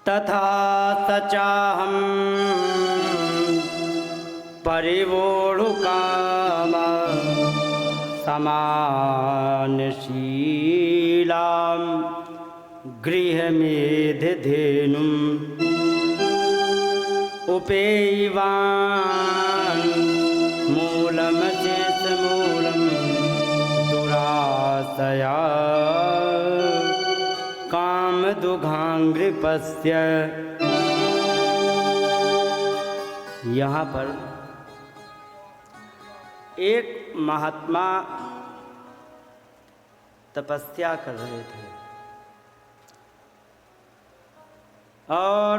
तथा सचाहं परिवोढुकाम समानशीलां गृहमेधिधेनुम् उपेयवान् मूलमशेषमूलं दुराशया कामदुघांग्रिपस्य। यहाँ पर एक महात्मा तपस्या कर रहे थे और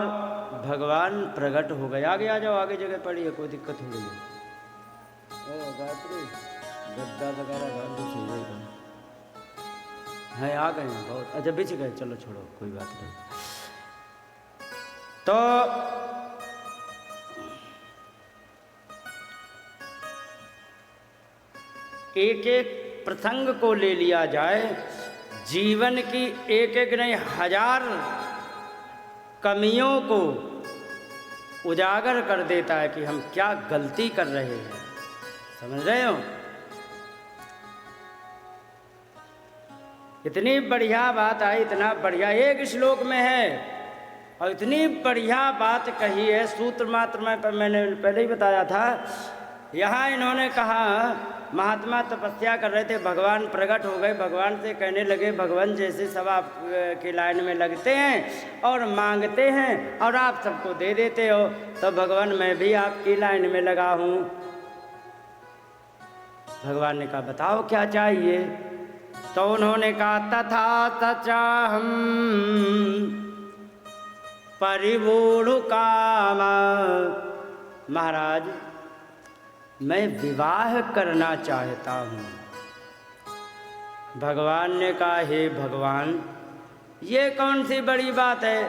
भगवान प्रकट हो गए। आगे आ जाओ, आगे जगह पड़ी है, कोई दिक्कत हो रही है। गायत्री गद्दा वगैरह है, आ गए हैं बहुत। अच्छा बिछ गए, चलो छोड़ो, कोई बात नहीं। तो एक एक प्रसंग को ले लिया जाए, जीवन की एक एक नहीं 1000 कमियों को उजागर कर देता है कि हम क्या गलती कर रहे हैं। समझ रहे हो? इतनी बढ़िया बात आई, इतना बढ़िया एक श्लोक में है और इतनी बढ़िया बात कही है। सूत्र मात्र में मैंने पहले ही बताया था। यहाँ इन्होंने कहा महात्मा तपस्या कर रहे थे, भगवान प्रकट हो गए, भगवान से कहने लगे भगवान जैसे सब आप की लाइन में लगते हैं और मांगते हैं और आप सबको दे देते हो, तो भगवान मैं भी आपकी लाइन में लगा हूँ। भगवान ने कहा बताओ क्या चाहिए? तो उन्होंने कहा तथा सचाहं परिवोढुकाम। महाराज मैं विवाह करना चाहता हूँ। भगवान ने कहा हे भगवान ये कौन सी बड़ी बात है?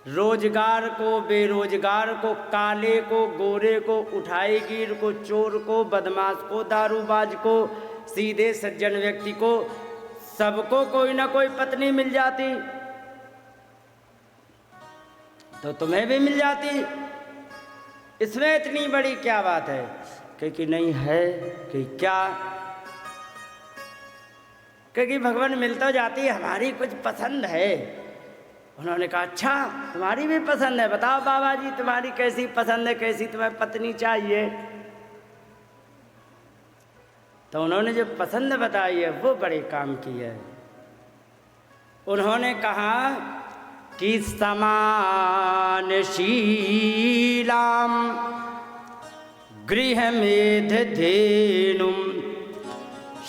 रोजगार को, बेरोजगार को, काले को, गोरे को, उठाईगीर को, चोर को, बदमाश को, दारूबाज को, सीधे सज्जन व्यक्ति को, सबको कोई ना कोई पत्नी मिल जाती, तो तुम्हें भी मिल जाती। इसमें इतनी बड़ी क्या बात है? क्योंकि नहीं है कि क्या, क्योंकि भगवान मिल तो जाती, हमारी कुछ पसंद है। उन्होंने कहा अच्छा तुम्हारी भी पसंद है, बताओ बाबा जी तुम्हारी कैसी पसंद है, कैसी तुम्हें पत्नी चाहिए? तो उन्होंने जो पसंद बताई है वो बड़े काम की है। उन्होंने कहा कि समानशीलां गृहमेधिधेनुम्,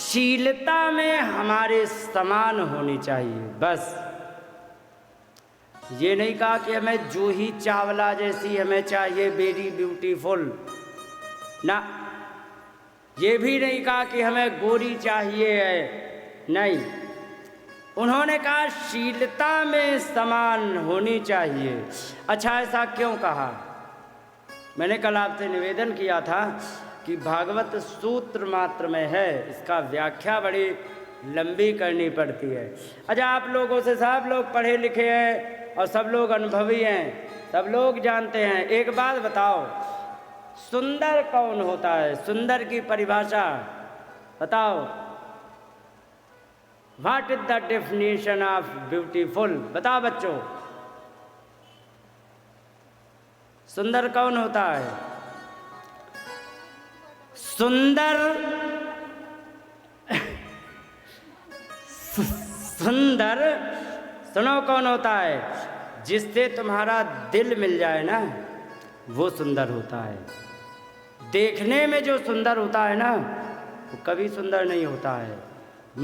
शीलता में हमारे समान होनी चाहिए। बस ये नहीं कहा कि हमें जूही चावला जैसी हमें चाहिए, वेरी ब्यूटीफुल ना। ये भी नहीं कहा कि हमें गोरी चाहिए है, नहीं। उन्होंने कहा शीलता में समान होनी चाहिए। अच्छा ऐसा क्यों कहा? मैंने कल आपसे निवेदन किया था कि भागवत सूत्र मात्र में है, इसका व्याख्या बड़ी लंबी करनी पड़ती है। अच्छा आप लोगों से सब लोग पढ़े लिखे हैं और सब लोग अनुभवी हैं, सब लोग जानते हैं। एक बात बताओ, सुंदर कौन होता है? सुंदर की परिभाषा बताओ। What is the definition of beautiful? बताओ बच्चों, सुंदर कौन होता है? सुंदर सुंदर सुनो कौन होता है? जिससे तुम्हारा दिल मिल जाए ना, वो सुंदर होता है। देखने में जो सुंदर होता है ना, वो कभी सुंदर नहीं होता है।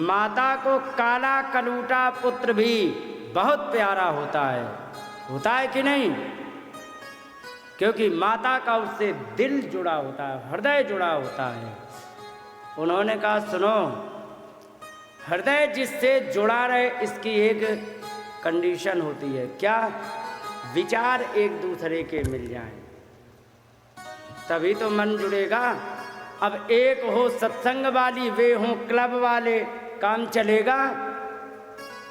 माता को काला कलूटा पुत्र भी बहुत प्यारा होता है कि नहीं? क्योंकि माता का उससे दिल जुड़ा होता है, हृदय जुड़ा होता है। उन्होंने कहा सुनो, हृदय जिससे जुड़ा रहे इसकी एक कंडीशन होती है। क्या? विचार एक दूसरे के मिल जाएं, तभी तो मन जुड़ेगा। अब एक हो सत्संग वाली, वे हों क्लब वाले, काम चलेगा?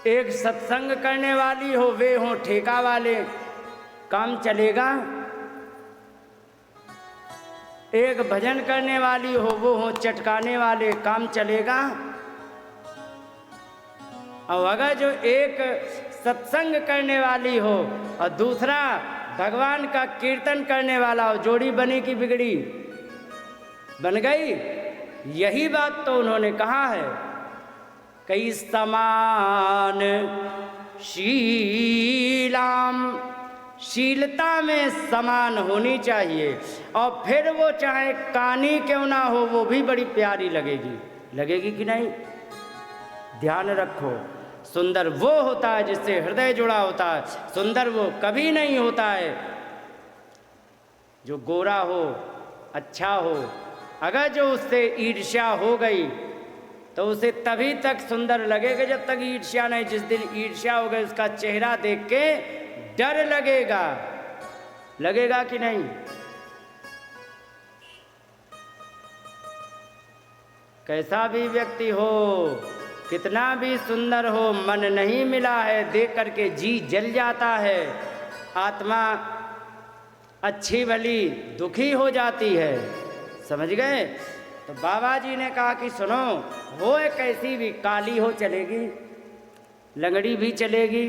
एक सत्संग करने वाली हो, वे हो ठेका वाले, काम चलेगा। एक भजन करने वाली हो, वो हो चटकाने वाले, काम चलेगा। और अगर जो एक सत्संग करने वाली हो और दूसरा भगवान का कीर्तन करने वाला हो, जोड़ी बनी की बिगड़ी? बन गई। यही बात तो उन्होंने कहा है, कई समान शीलाम, शीलता में समान होनी चाहिए। और फिर वो चाहे कानी क्यों ना हो, वो भी बड़ी प्यारी लगेगी। लगेगी कि नहीं? ध्यान रखो, सुंदर वो होता है जिससे हृदय जुड़ा होता है। सुंदर वो कभी नहीं होता है जो गोरा हो, अच्छा हो। अगर जो उससे ईर्ष्या हो गई तो उसे तभी तक सुंदर लगेगा जब तक ईर्ष्या नहीं। जिस दिन ईर्ष्या हो गई, उसका चेहरा देख के डर लगेगा। लगेगा कि नहीं? कैसा भी व्यक्ति हो, कितना भी सुंदर हो, मन नहीं मिला है देख करके जी जल जाता है, आत्मा अच्छी भली दुखी हो जाती है। समझ गए? तो बाबा जी ने कहा कि सुनो, हो कैसी भी, काली हो चलेगी, लंगड़ी भी चलेगी,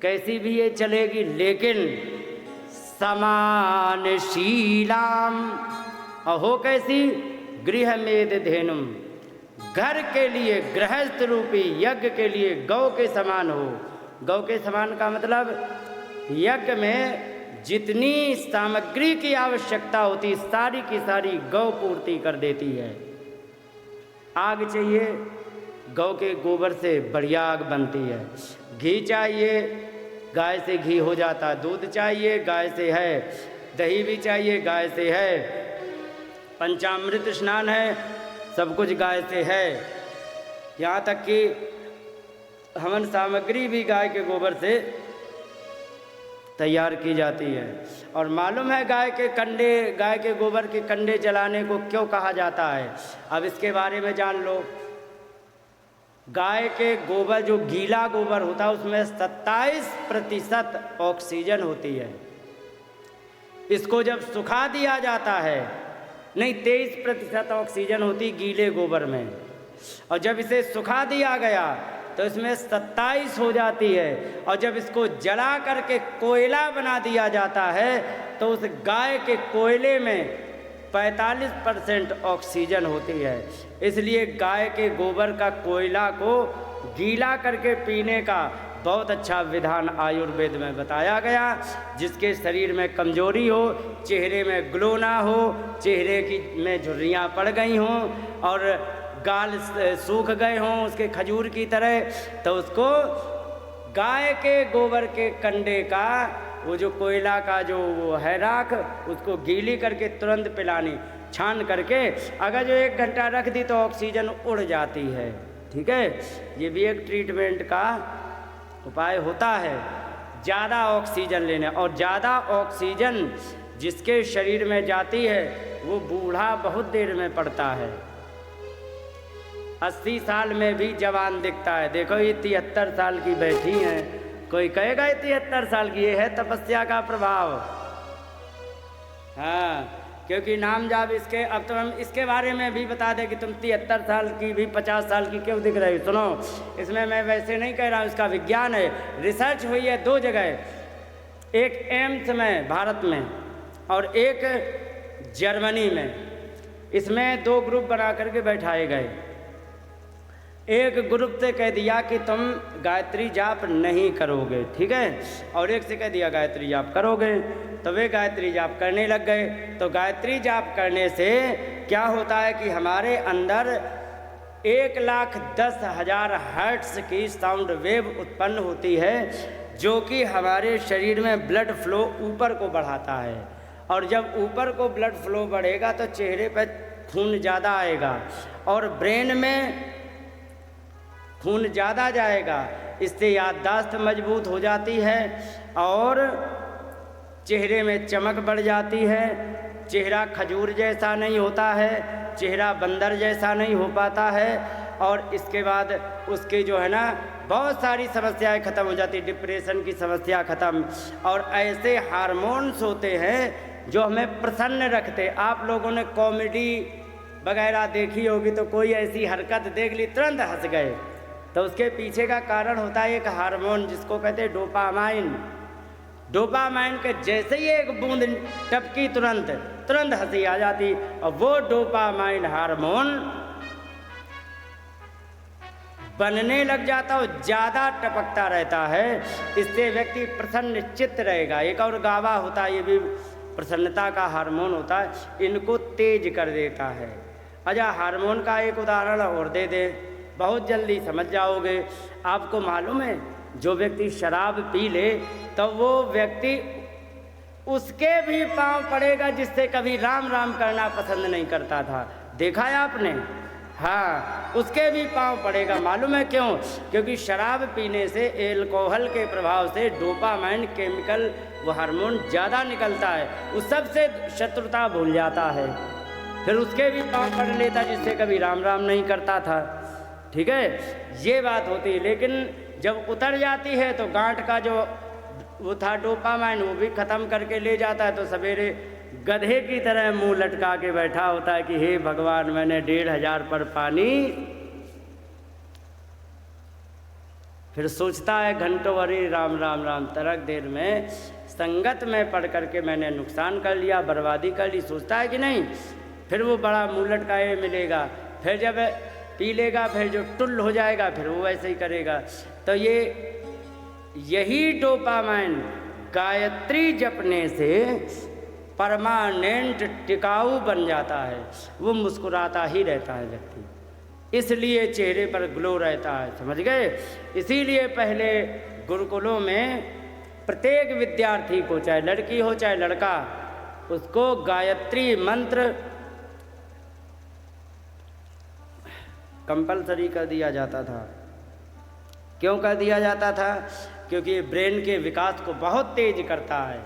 कैसी भी ये चलेगी, लेकिन समान शीलाम। और हो कैसी? गृह मेद धेनुम, घर के लिए, गृहस्थ रूपी यज्ञ के लिए गौ के समान हो। गौ के समान का मतलब यज्ञ में जितनी सामग्री की आवश्यकता होती, सारी की सारी गौ पूर्ति कर देती है। आग चाहिए, गौ के गोबर से बढ़िया आग बनती है। घी चाहिए, गाय से घी हो जाता है। दूध चाहिए, गाय से है। दही भी चाहिए, गाय से है। पंचामृत स्नान है, सब कुछ गाय से है। यहाँ तक कि हवन सामग्री भी गाय के गोबर से तैयार की जाती है। और मालूम है गाय के कंडे, गाय के गोबर के कंडे जलाने को क्यों कहा जाता है? अब इसके बारे में जान लो। गाय के गोबर, जो गीला गोबर होता है, उसमें 27% ऑक्सीजन होती है। इसको जब सुखा दिया जाता है, नहीं 23% ऑक्सीजन होती गीले गोबर में, और जब इसे सुखा दिया गया तो इसमें 27 हो जाती है। और जब इसको जला करके कोयला बना दिया जाता है तो उस गाय के कोयले में 45% ऑक्सीजन होती है। इसलिए गाय के गोबर का कोयला को गीला करके पीने का बहुत अच्छा विधान आयुर्वेद में बताया गया। जिसके शरीर में कमजोरी हो, चेहरे में ग्लो ना हो, चेहरे की में झुर्रियाँ पड़ गई हों और गाल सूख गए हों उसके खजूर की तरह, तो उसको गाय के गोबर के कंडे का, वो जो कोयला का जो वो है राख, उसको गीली करके तुरंत पिलानी, छान करके। अगर जो 1 घंटा रख दी तो ऑक्सीजन उड़ जाती है। ठीक है, ये भी एक ट्रीटमेंट का उपाय होता है, ज़्यादा ऑक्सीजन लेने। और ज़्यादा ऑक्सीजन जिसके शरीर में जाती है वो बूढ़ा बहुत देर में पड़ता है, 80 साल में भी जवान दिखता है। देखो ये 73 साल की बैठी हैं, कोई कहेगा ये 73 साल की, ये है तपस्या का प्रभाव। हाँ, क्योंकि नाम जाप इसके, अब तो हम इसके बारे में भी बता दें कि तुम 73 साल की भी 50 साल की क्यों दिख रही। सुनो, इसमें मैं वैसे नहीं कह रहा हूँ, इसका विज्ञान है। रिसर्च हुई है 2 जगह, एक एम्स में भारत में और एक जर्मनी में। इसमें 2 ग्रुप बना करके बैठाए गए। एक ग्रुप से कह दिया कि तुम गायत्री जाप नहीं करोगे, ठीक है, और एक से कह दिया गायत्री जाप करोगे। तो वे गायत्री जाप करने लग गए। तो गायत्री जाप करने से क्या होता है कि हमारे अंदर 1,10,000 हर्ट्ज की साउंड वेव उत्पन्न होती है, जो कि हमारे शरीर में ब्लड फ्लो ऊपर को बढ़ाता है। और जब ऊपर को ब्लड फ्लो बढ़ेगा तो चेहरे पर खून ज़्यादा आएगा और ब्रेन में खून ज़्यादा जाएगा। इससे याददाश्त मजबूत हो जाती है और चेहरे में चमक बढ़ जाती है। चेहरा खजूर जैसा नहीं होता है, चेहरा बंदर जैसा नहीं हो पाता है। और इसके बाद उसके जो है ना बहुत सारी समस्याएं खत्म हो जाती, डिप्रेशन की समस्या खत्म। और ऐसे हार्मोन्स होते हैं जो हमें प्रसन्न रखते। आप लोगों ने कॉमेडी वगैरह देखी होगी, तो कोई ऐसी हरकत देख ली तुरंत हंस गए, तो उसके पीछे का कारण होता है एक हार्मोन जिसको कहते हैं डोपामाइन। डोपामाइन के जैसे ही एक बूंद टपकी तुरंत हंसी आ जाती, और वो डोपामाइन हार्मोन बनने लग जाता और ज़्यादा टपकता रहता है। इससे व्यक्ति प्रसन्न चित्त रहेगा। एक और गावा होता है, ये भी प्रसन्नता का हार्मोन होता है, इनको तेज कर देता है। अच्छा, हार्मोन का एक उदाहरण और दे दे, बहुत जल्दी समझ जाओगे। आपको मालूम है, जो व्यक्ति शराब पी ले तो वो व्यक्ति उसके भी पांव पड़ेगा जिससे कभी राम राम करना पसंद नहीं करता था। देखा है आपने? हाँ, उसके भी पांव पड़ेगा। मालूम है क्यों? क्योंकि शराब पीने से, एल्कोहल के प्रभाव से डोपामाइन केमिकल, वो हार्मोन ज़्यादा निकलता है, उस सबसे शत्रुता भूल जाता है, फिर उसके भी पांव पड़ लेता जिससे कभी राम राम नहीं करता था। ठीक है, ये बात होती है। लेकिन जब उतर जाती है तो गांठ का जो वो था डोपामाइन, वो भी ख़त्म करके ले जाता है। तो सवेरे गधे की तरह मुंह लटका के बैठा होता है कि हे भगवान, मैंने 1500 पर पानी। फिर सोचता है घंटों, अरे राम राम राम, तरक देर में संगत में पढ़ करके मैंने नुकसान कर लिया, बर्बादी कर ली। सोचता है कि नहीं? फिर वो बड़ा मुंह लटकाए मिलेगा। फिर जब पी लेगा, फिर जो टुल्ल हो जाएगा, फिर वो ऐसे ही करेगा। तो यही डोपामाइन गायत्री जपने से परमानेंट टिकाऊ बन जाता है। वो मुस्कुराता ही रहता है व्यक्ति, इसलिए चेहरे पर ग्लो रहता है। समझ गए? इसीलिए पहले गुरुकुलों में प्रत्येक विद्यार्थी को, चाहे लड़की हो चाहे लड़का, उसको गायत्री मंत्र कंपलसरी कर दिया जाता था। क्यों कर दिया जाता था? क्योंकि ये ब्रेन के विकास को बहुत तेज करता है।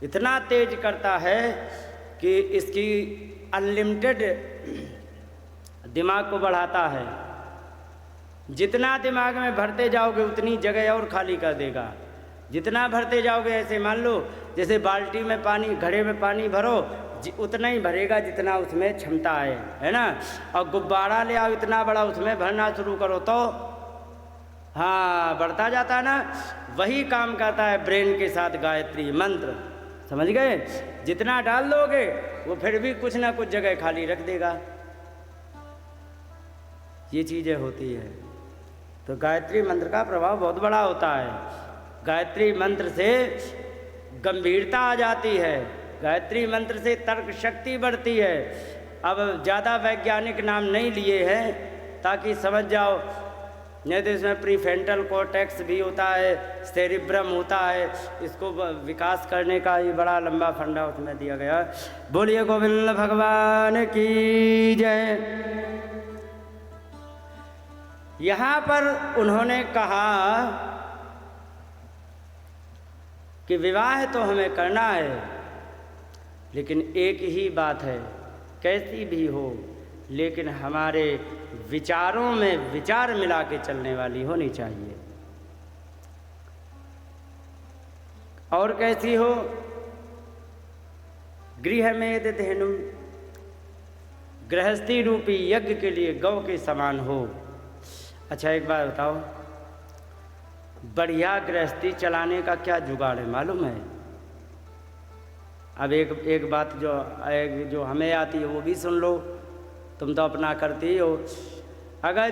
इतना तेज करता है कि इसकी अनलिमिटेड दिमाग को बढ़ाता है। जितना दिमाग में भरते जाओगे उतनी जगह और खाली कर देगा। जितना भरते जाओगे, ऐसे मान लो जैसे बाल्टी में पानी, घड़े में पानी भरो, उतना ही भरेगा जितना उसमें क्षमता है ना। और गुब्बारा ले आओ इतना बड़ा, उसमें भरना शुरू करो तो हाँ बढ़ता जाता है ना। वही काम करता है ब्रेन के साथ गायत्री मंत्र। समझ गए? जितना डाल दोगे वो फिर भी कुछ ना कुछ जगह खाली रख देगा। ये चीज़ें होती है। तो गायत्री मंत्र का प्रभाव बहुत बड़ा होता है। गायत्री मंत्र से गंभीरता आ जाती है, गायत्री मंत्र से तर्क शक्ति बढ़ती है। अब ज़्यादा वैज्ञानिक नाम नहीं लिए हैं ताकि समझ जाओ, नहीं तो इसमें प्रीफ्रंटल कॉर्टेक्स भी होता है, सेरिब्रम होता है, इसको विकास करने का ये बड़ा लंबा फंडा उसमें दिया गया। बोलिए गोविंद भगवान की जय। यहाँ पर उन्होंने कहा कि विवाह तो हमें करना है, लेकिन एक ही बात है, कैसी भी हो, लेकिन हमारे विचारों में विचार मिला के चलने वाली होनी चाहिए। और कैसी हो? गृह में धेनु, गृहस्थी रूपी यज्ञ के लिए गौ के समान हो। अच्छा एक बात बताओ, बढ़िया गृहस्थी चलाने का क्या जुगाड़ है मालूम है? अब एक बात जो हमें आती है वो भी सुन लो, तुम तो अपना करती हो। अगर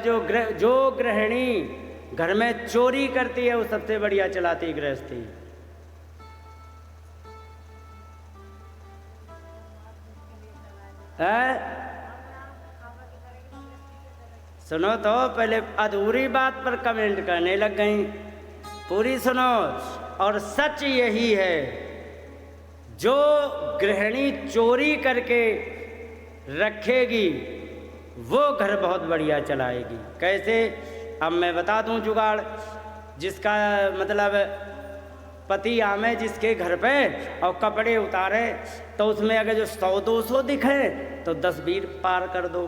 जो गृहिणी घर में चोरी करती है वो सबसे बढ़िया चलाती है गृहस्थी। सुनो तो, पहले अधूरी बात पर कमेंट करने लग गई, पूरी सुनो। और सच यही है, जो गृहिणी चोरी करके रखेगी वो घर बहुत बढ़िया चलाएगी। कैसे? अब मैं बता दूं जुगाड़। जिसका मतलब पति आमे जिसके घर पे और कपड़े उतारे, तो उसमें अगर जो 100-200 दिखे तो 10-20 पार कर दो।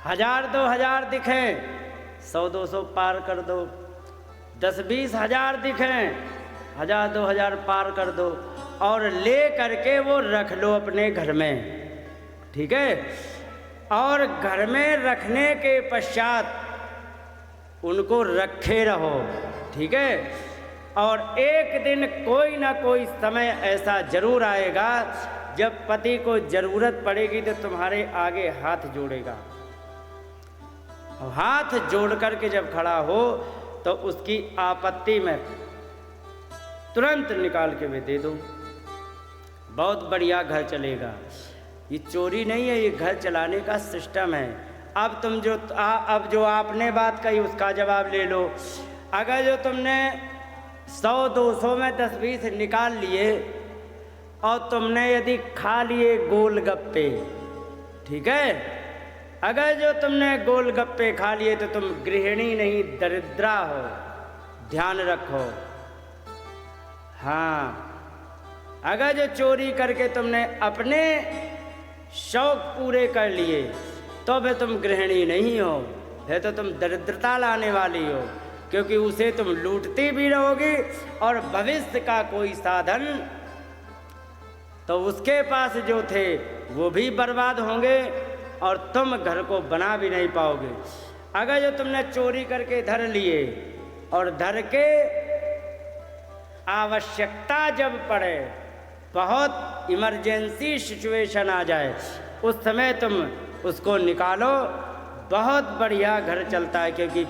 1000-2000 दिखे 100-200 पार कर दो, 10-20 हज़ार दिखें, 1000-2000 पार कर दो और ले करके वो रख लो अपने घर में, ठीक है। और घर में रखने के पश्चात उनको रखे रहो, ठीक है। और एक दिन कोई ना कोई समय ऐसा जरूर आएगा जब पति को जरूरत पड़ेगी तो तुम्हारे आगे हाथ जोड़ेगा। हाथ जोड़ करके जब खड़ा हो तो उसकी आपत्ति में तुरंत निकाल के वे दे दो, बहुत बढ़िया घर चलेगा। ये चोरी नहीं है, ये घर चलाने का सिस्टम है। अब तुम अब जो आपने बात कही उसका जवाब ले लो। अगर जो तुमने 100-200 में 10-20 निकाल लिए और तुमने यदि खा लिए गोलगप्पे, ठीक है, अगर जो तुमने गोलगप्पे खा लिए तो तुम गृहिणी नहीं दरिद्रा हो, ध्यान रखो। हाँ, अगर जो चोरी करके तुमने अपने शौक पूरे कर लिए तो फिर तुम गृहिणी नहीं हो, फिर तो तुम दरिद्रता लाने वाली हो, क्योंकि उसे तुम लूटती भी रहोगी और भविष्य का कोई साधन तो उसके पास जो थे वो भी बर्बाद होंगे और तुम घर को बना भी नहीं पाओगे। अगर जो तुमने चोरी करके धर लिए और धर के आवश्यकता जब पड़े, बहुत इमरजेंसी सिचुएशन आ जाए, उस समय तुम उसको निकालो, बहुत बढ़िया घर चलता है। क्योंकि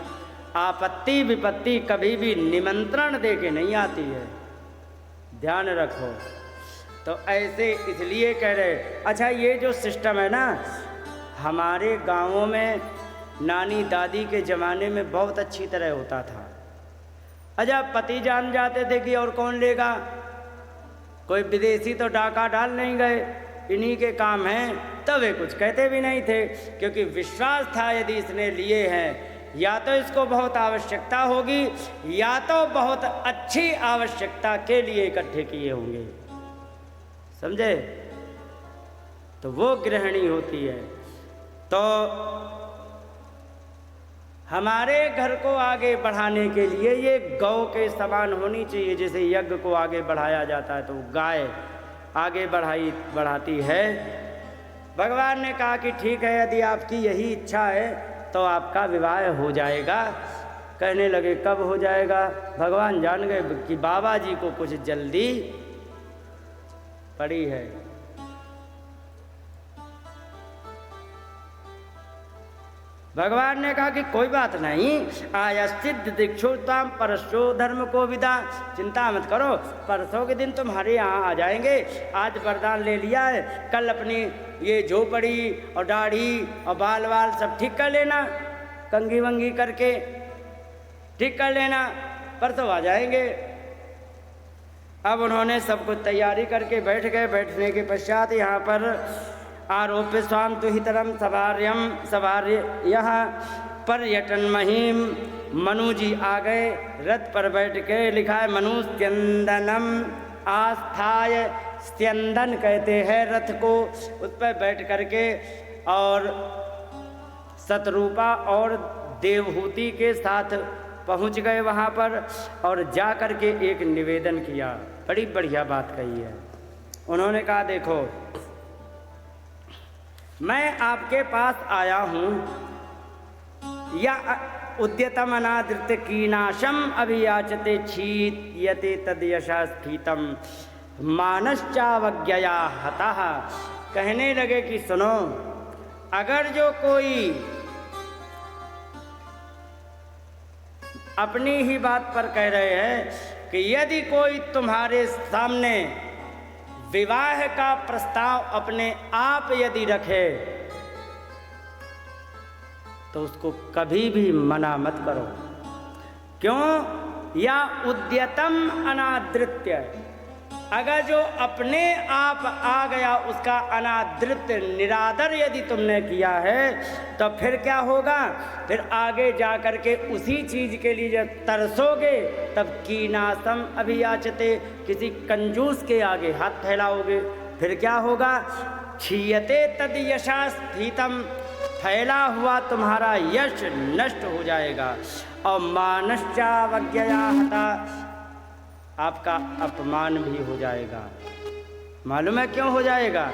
आपत्ति विपत्ति कभी भी निमंत्रण दे के नहीं आती है, ध्यान रखो। तो ऐसे इसलिए कह रहे। अच्छा, ये जो सिस्टम है ना, हमारे गांवों में नानी दादी के ज़माने में बहुत अच्छी तरह होता था। अच्छा, पति जान जाते थे कि और कौन लेगा, कोई विदेशी तो डाका डाल नहीं गए, इन्हीं के काम हैं, तब वे कुछ कहते भी नहीं थे, क्योंकि विश्वास था यदि इसने लिए हैं या तो इसको बहुत आवश्यकता होगी या तो बहुत अच्छी आवश्यकता के लिए इकट्ठे किए होंगे, समझे। तो वो गृहिणी होती है। तो हमारे घर को आगे बढ़ाने के लिए ये गौ के समान होनी चाहिए। जैसे यज्ञ को आगे बढ़ाया जाता है तो गाय आगे बढ़ाती है। भगवान ने कहा कि ठीक है, यदि आपकी यही इच्छा है तो आपका विवाह हो जाएगा। कहने लगे कब हो जाएगा। भगवान जान गए कि बाबा जी को कुछ जल्दी पड़ी है। भगवान ने कहा कि कोई बात नहीं, आया सिद्ध दीक्षोताम परसो धर्म को विदा, चिंता मत करो, परसों के दिन तुम्हारे यहाँ आ जाएंगे। आज वरदान ले लिया है, कल अपनी ये झोपड़ी और दाढ़ी और बाल वाल सब ठीक कर लेना, कंघी वंगी करके ठीक कर लेना, परसों आ जाएंगे। अब उन्होंने सब कुछ तैयारी करके बैठ गए। बैठने के पश्चात यहाँ पर आरोप्य स्वाम तुहितरम सवार्य यहाँ पर्यटन महिम मनु जी आ गए। रथ पर बैठ के लिखा है मनु स्यंदनम आस्थाय, स्यंदन कहते हैं रथ को। उस पर बैठ करके और शतरूपा और देवहूति के साथ पहुंच गए वहाँ पर और जा कर के एक निवेदन किया। बड़ी बढ़िया बात कही है। उन्होंने कहा देखो, मैं आपके पास आया हूँ, या उद्यतम अनादृत कीनाशम अभियाचते छीत यते तद यशा स्थितम मानश्चावज्ञया हतः। कहने लगे कि सुनो, अगर जो कोई अपनी ही बात पर कह रहे हैं कि यदि कोई तुम्हारे सामने विवाह का प्रस्ताव अपने आप यदि रखे तो उसको कभी भी मना मत करो। क्यों? या उद्यतम अनादृत्य, अगर जो अपने आप आ गया उसका अनादृत निरादर यदि तुमने किया है तो फिर क्या होगा? फिर आगे जा कर के उसी चीज़ के लिए जब तरसोगे तब कीनासम अभियाचते, किसी कंजूस के आगे हाथ फैलाओगे, फिर क्या होगा? क्षीयते तद यशा स्थितम, फैला हुआ तुम्हारा यश नष्ट हो जाएगा। और मानश्चावज्ञया हता, आपका अपमान भी हो जाएगा। मालूम है क्यों हो जाएगा?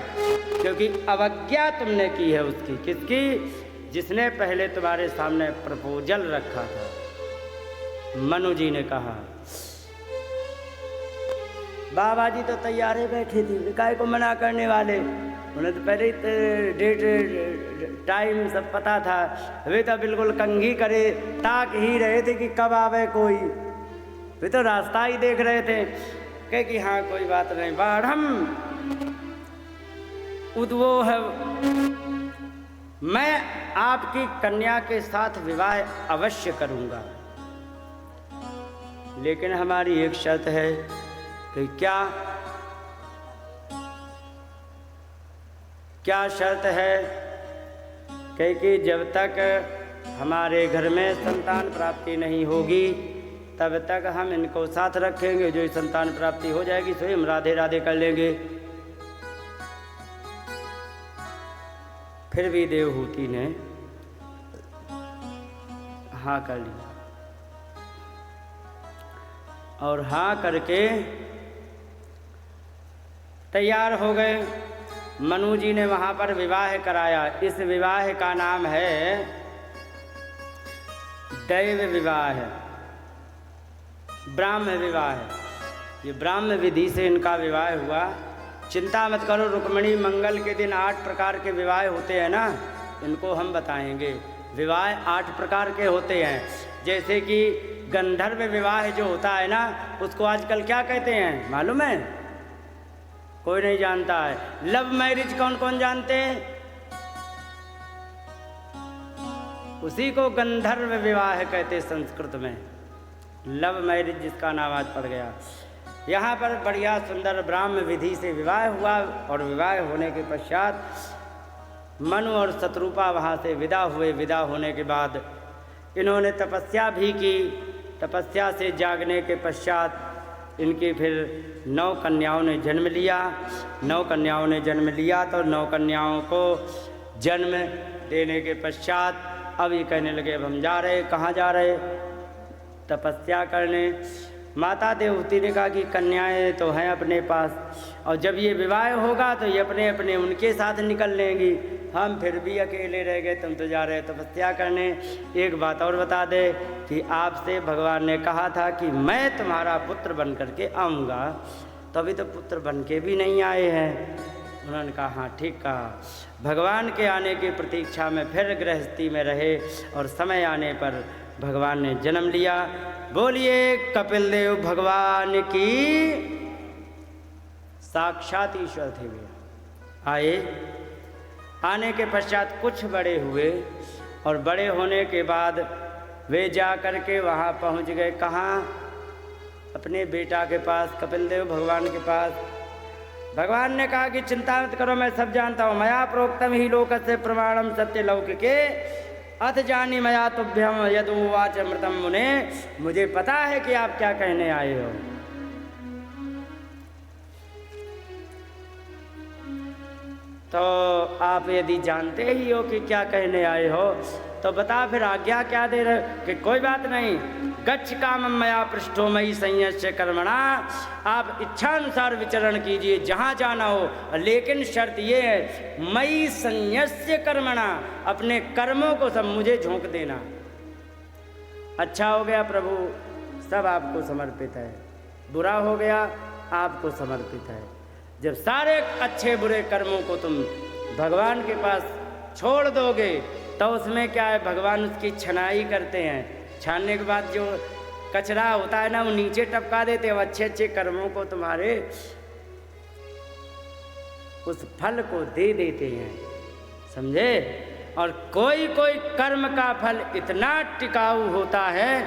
क्योंकि अवज्ञा तुमने की है उसकी। किसकी? जिसने पहले तुम्हारे सामने प्रपोजल रखा था। मनु जी ने कहा बाबा जी तो तैयार ही बैठे थे, काय को मना करने वाले, उन्हें तो पहले ही डेट टाइम सब पता था। वे तो बिल्कुल कंघी करे ताक ही रहे थे कि कब आवे कोई। वे तो रास्ता ही देख रहे थे। कहे कि हाँ कोई बात नहीं, बाढ़म उद्वो है, मैं आपकी कन्या के साथ विवाह अवश्य करूंगा, लेकिन हमारी एक शर्त है। कि क्या शर्त है? कि जब तक हमारे घर में संतान प्राप्ति नहीं होगी तब तक हम इनको साथ रखेंगे। जो संतान प्राप्ति हो जाएगी स्वयं राधे राधे कर लेंगे। फिर भी देवहूति ने हाँ कर लिया, और हाँ करके तैयार हो गए। मनु जी ने वहाँ पर विवाह कराया। इस विवाह का नाम है दैव विवाह, ब्राह्म विवाह। ये ब्राह्म विधि से इनका विवाह हुआ। चिंता मत करो, रुक्मिणी मंगल के दिन 8 प्रकार के विवाह होते हैं ना, इनको हम बताएंगे। विवाह 8 प्रकार के होते हैं। जैसे कि गंधर्व विवाह जो होता है ना, उसको आजकल क्या कहते हैं मालूम है? कोई नहीं जानता है। लव मैरिज कौन कौन जानते हैं? उसी को गंधर्व विवाह कहते संस्कृत में। लव मैरिज जिसका नाम आज पड़ गया। यहाँ पर बढ़िया सुंदर ब्राह्म विधि से विवाह हुआ, और विवाह होने के पश्चात मनु और शत्रुपा वहाँ से विदा हुए। विदा होने के बाद इन्होंने तपस्या भी की। तपस्या से जागने के पश्चात इनकी फिर 9 कन्याओं ने जन्म लिया। 9 कन्याओं ने जन्म लिया तो 9 कन्याओं को जन्म देने के पश्चात अब ये कहने लगे अब हम जा रहे। कहाँ जा रहे? तपस्या करने। माता देवहूति ने कहा कि कन्याएं तो हैं अपने पास, और जब ये विवाह होगा तो ये अपने अपने उनके साथ निकल लेंगी, हम फिर भी अकेले रह गए। तुम तो जा रहे तपस्या करने। एक बात और बता दे कि आपसे भगवान ने कहा था कि मैं तुम्हारा पुत्र बन करके आऊँगा, तो अभी तो पुत्र बन के भी नहीं आए हैं। उन्होंने कहा हाँ ठीक कहा। भगवान के आने की प्रतीक्षा में फिर गृहस्थी में रहे, और समय आने पर भगवान ने जन्म लिया। बोलिए कपिल देव भगवान की। साक्षात ईश्वर थे वे। आए, आने के पश्चात कुछ बड़े हुए, और बड़े होने के बाद वे जा कर के वहाँ पहुँच गए। कहाँ? अपने बेटा के पास, कपिल देव भगवान के पास। भगवान ने कहा कि चिंता मत करो, मैं सब जानता हूँ। मया प्रोक्तम ही लोकस्य प्रमाणम सत्य लौकिके अथ जानी मया तुभ्यम यदुवाच अमृतम मुने। मुझे पता है कि आप क्या कहने आए हो। तो आप यदि जानते ही हो कि क्या कहने आए हो तो बता फिर आज्ञा क्या दे रहे हो? कि कोई बात नहीं, गच्छ कामम मया पृष्ठो मयि संयस्य कर्मणा। आप इच्छानुसार विचरण कीजिए जहाँ जाना हो, लेकिन शर्त ये है मयि संयस्य कर्मणा, अपने कर्मों को सब मुझे झोंक देना। अच्छा हो गया प्रभु, सब आपको समर्पित है। बुरा हो गया, आपको समर्पित है। जब सारे अच्छे बुरे कर्मों को तुम भगवान के पास छोड़ दोगे तो उसमें क्या है, भगवान उसकी छनाई करते हैं। छानने के बाद जो कचरा होता है ना, वो नीचे टपका देते हैं। अच्छे अच्छे कर्मों को तुम्हारे उस फल को दे देते हैं, समझे। और कोई कोई कर्म का फल इतना टिकाऊ होता है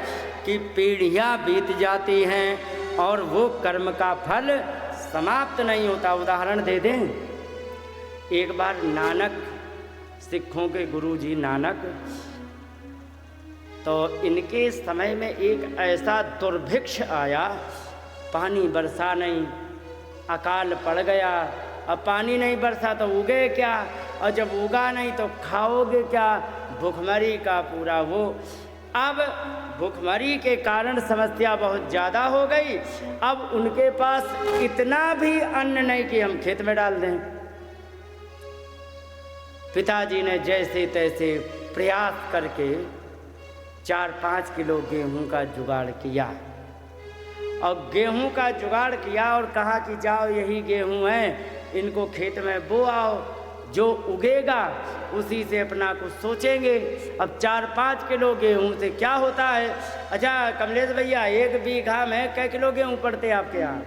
कि पीढ़ियां बीत जाती हैं और वो कर्म का फल समाप्त नहीं होता। उदाहरण दे दें, एक बार नानक, सिखों के गुरु जी नानक, तो इनके समय में एक ऐसा दुर्भिक्ष आया, पानी बरसा नहीं, अकाल पड़ गया। अब पानी नहीं बरसा तो उगे क्या, और जब उगा नहीं तो खाओगे क्या? भूखमरी का पूरा वो। अब भूखमरी के कारण समस्या बहुत ज़्यादा हो गई। अब उनके पास इतना भी अन्न नहीं कि हम खेत में डाल दें। पिताजी ने जैसे तैसे प्रयास करके 4-5 किलो गेहूं का जुगाड़ किया, और गेहूं का जुगाड़ किया और कहा कि जाओ यही गेहूं है, इनको खेत में बो आओ, जो उगेगा उसी से अपना कुछ सोचेंगे। अब 4-5 किलो गेहूं से क्या होता है? अच्छा कमलेश भैया, 1 बीघा में कै किलो गेहूं पड़ते हैं आपके यहाँ?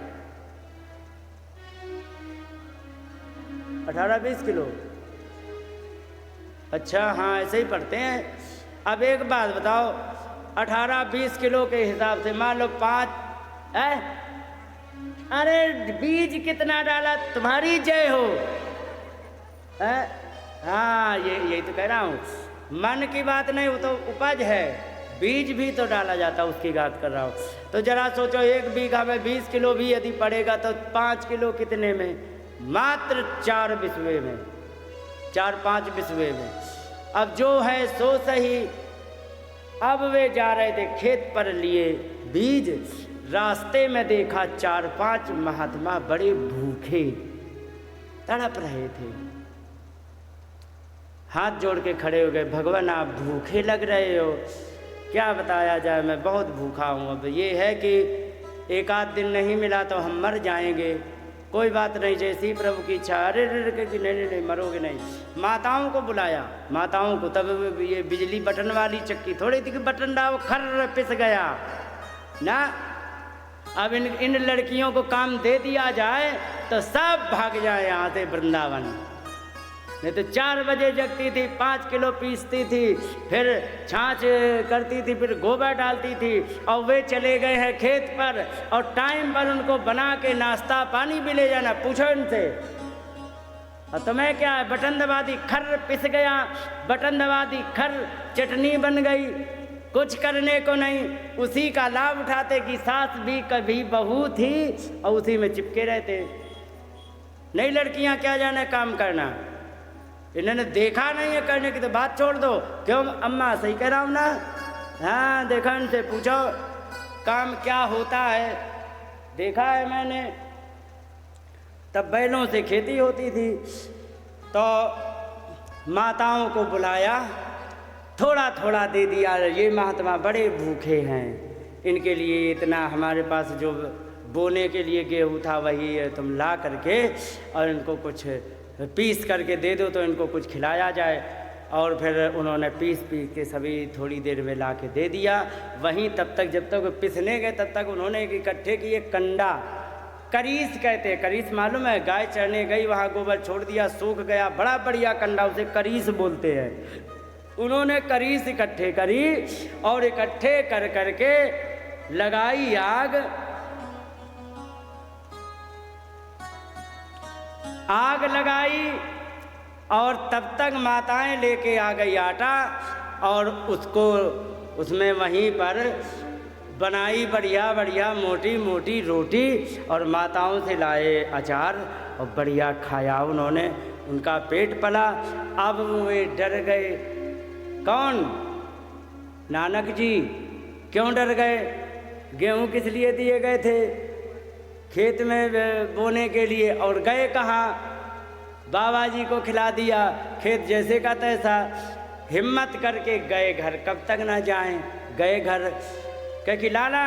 18-20 किलो। अच्छा हाँ, ऐसे ही पड़ते हैं। अब एक बात बताओ, 18-20 किलो के हिसाब से मान लो 5 है? अरे बीज कितना डाला, तुम्हारी जय हो। हाँ यही तो कह रहा हूँ, मन की बात नहीं, वो तो उपज है, बीज भी तो डाला जाता, उसकी बात कर रहा हूँ। तो जरा सोचो 1 बीघा में 20 किलो भी यदि पड़ेगा तो 5 किलो कितने में? मात्र 4 बिस्वे में, 4-5 बिस्वे में। अब जो है सो सही। अब वे जा रहे थे खेत पर लिए बीज, रास्ते में देखा 4-5 महात्मा बड़े भूखे तड़प रहे थे। हाथ जोड़ के खड़े हो गए, भगवान आप भूखे लग रहे हो, क्या बताया जाए, मैं बहुत भूखा हूँ। अब ये है कि 1 आध दिन नहीं मिला तो हम मर जाएंगे, कोई बात नहीं, जैसी प्रभु की इच्छा। अरे कि नहीं मरोगे नहीं। माताओं को बुलाया, माताओं को। तब ये बिजली बटन वाली चक्की थोड़ी थी कि बटन दाओ खर्र पिस गया ना। अब इन लड़कियों को काम दे दिया जाए तो सब भाग जाए यहाँ से वृंदावन। नहीं तो 4 बजे जगती थी, 5 किलो पीसती थी, फिर छाछ करती थी, फिर गोबर डालती थी, और वे चले गए हैं खेत पर, और टाइम पर उनको बना के नाश्ता पानी भी ले जाना। पूछो इनसे, और तुम्हें क्या है? बटन दबा दी खर्र पिस गया, बटन दबा दी खर्र चटनी बन गई, कुछ करने को नहीं। उसी का लाभ उठाते कि सास भी कभी बहू थी, और उसी में चिपके रहते। नई लड़कियां क्या जाने काम करना, इन्होंने देखा नहीं है करने की तो बात छोड़ दो। क्यों अम्मा, सही कह रहा हूँ ना? हाँ देखा, इनसे पूछो काम क्या होता है, देखा है मैंने। तब बैलों से खेती होती थी, तो माताओं को बुलाया, थोड़ा थोड़ा दे दिया। ये महात्मा बड़े भूखे हैं, इनके लिए इतना हमारे पास जो बोने के लिए गेहूँ था वही तुम ला करके और इनको कुछ पीस करके दे दो तो इनको कुछ खिलाया जाए। और फिर उन्होंने पीस के सभी थोड़ी देर में ला के दे दिया। वहीं तब तक जब तक पिसने गए तब तक उन्होंने इकट्ठे किए कंडा, करीस कहते हैं। करीस मालूम है? गाय चरने गई, वहाँ गोबर छोड़ दिया, सूख गया, बड़ा बढ़िया कंडा, उसे करीस बोलते हैं। उन्होंने करीस इकट्ठे करी और इकट्ठे कर करके लगाई आग लगाई, और तब तक माताएं लेके आ गई आटा, और उसको उसमें वहीं पर बनाई बढ़िया बढ़िया मोटी मोटी रोटी, और माताओं से लाए अचार, और बढ़िया खाया उन्होंने, उनका पेट पला। अब वे डर गए। कौन? नानक जी। क्यों डर गए? गेहूं किस लिए दिए गए थे? खेत में बोने के लिए। और गए कहाँ? बाबा जी को खिला दिया, खेत जैसे का तैसा। हिम्मत करके गए घर। कब तक ना जाएं? गए घर। कह कि लाला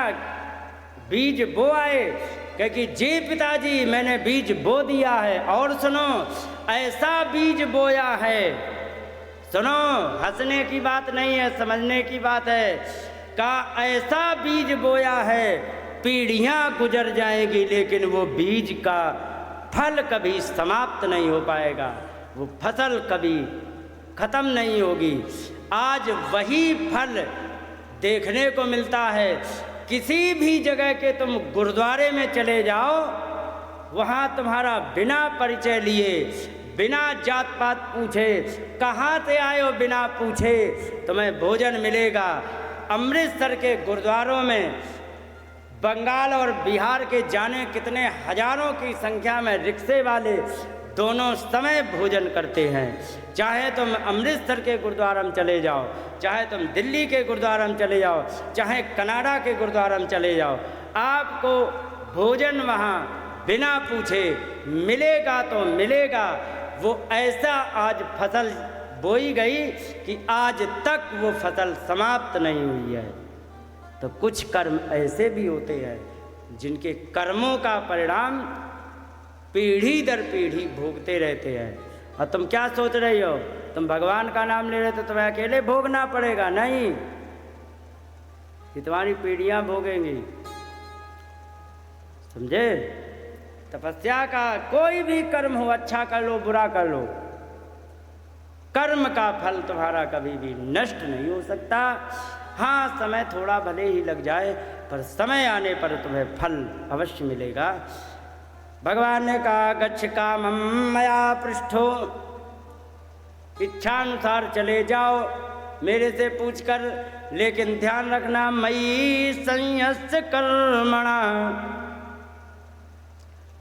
बीज बो आए? कह कि जी पिताजी मैंने बीज बो दिया है, और सुनो ऐसा बीज बोया है, सुनो हंसने की बात नहीं है, समझने की बात है, का ऐसा बीज बोया है पीढ़ियां गुजर जाएगी लेकिन वो बीज का फल कभी समाप्त नहीं हो पाएगा, वो फसल कभी खत्म नहीं होगी। आज वही फल देखने को मिलता है। किसी भी जगह के तुम गुरुद्वारे में चले जाओ, वहाँ तुम्हारा बिना परिचय लिए, बिना जात पात पूछे, कहाँ से आए हो बिना पूछे तुम्हें भोजन मिलेगा। अमृतसर के गुरुद्वारों में बंगाल और बिहार के जाने कितने हजारों की संख्या में रिक्शे वाले दोनों समय भोजन करते हैं। चाहे तुम अमृतसर के गुरुद्वारा में चले जाओ, चाहे तुम दिल्ली के गुरुद्वारा में चले जाओ, चाहे कनाडा के गुरुद्वारा में चले जाओ, आपको भोजन वहाँ बिना पूछे मिलेगा तो मिलेगा। वो ऐसा आज फसल बोई गई कि आज तक वो फसल समाप्त नहीं हुई है। तो कुछ कर्म ऐसे भी होते हैं जिनके कर्मों का परिणाम पीढ़ी दर पीढ़ी भोगते रहते हैं। और तुम क्या सोच रही हो, तुम भगवान का नाम ले रहे तो तुम्हें अकेले भोगना पड़ेगा? नहीं, ये तुम्हारी पीढ़ियां भोगेंगी, समझे? तपस्या का कोई भी कर्म हो, अच्छा कर लो बुरा कर लो, कर्म का फल तुम्हारा कभी भी नष्ट नहीं हो सकता। हाँ, समय थोड़ा भले ही लग जाए, पर समय आने पर तुम्हें फल अवश्य मिलेगा। भगवान ने कहा गच्छ कामं मया पृष्ठो, इच्छानुसार चले जाओ मेरे से पूछकर, लेकिन ध्यान रखना मयि संयस्य कर्मणा,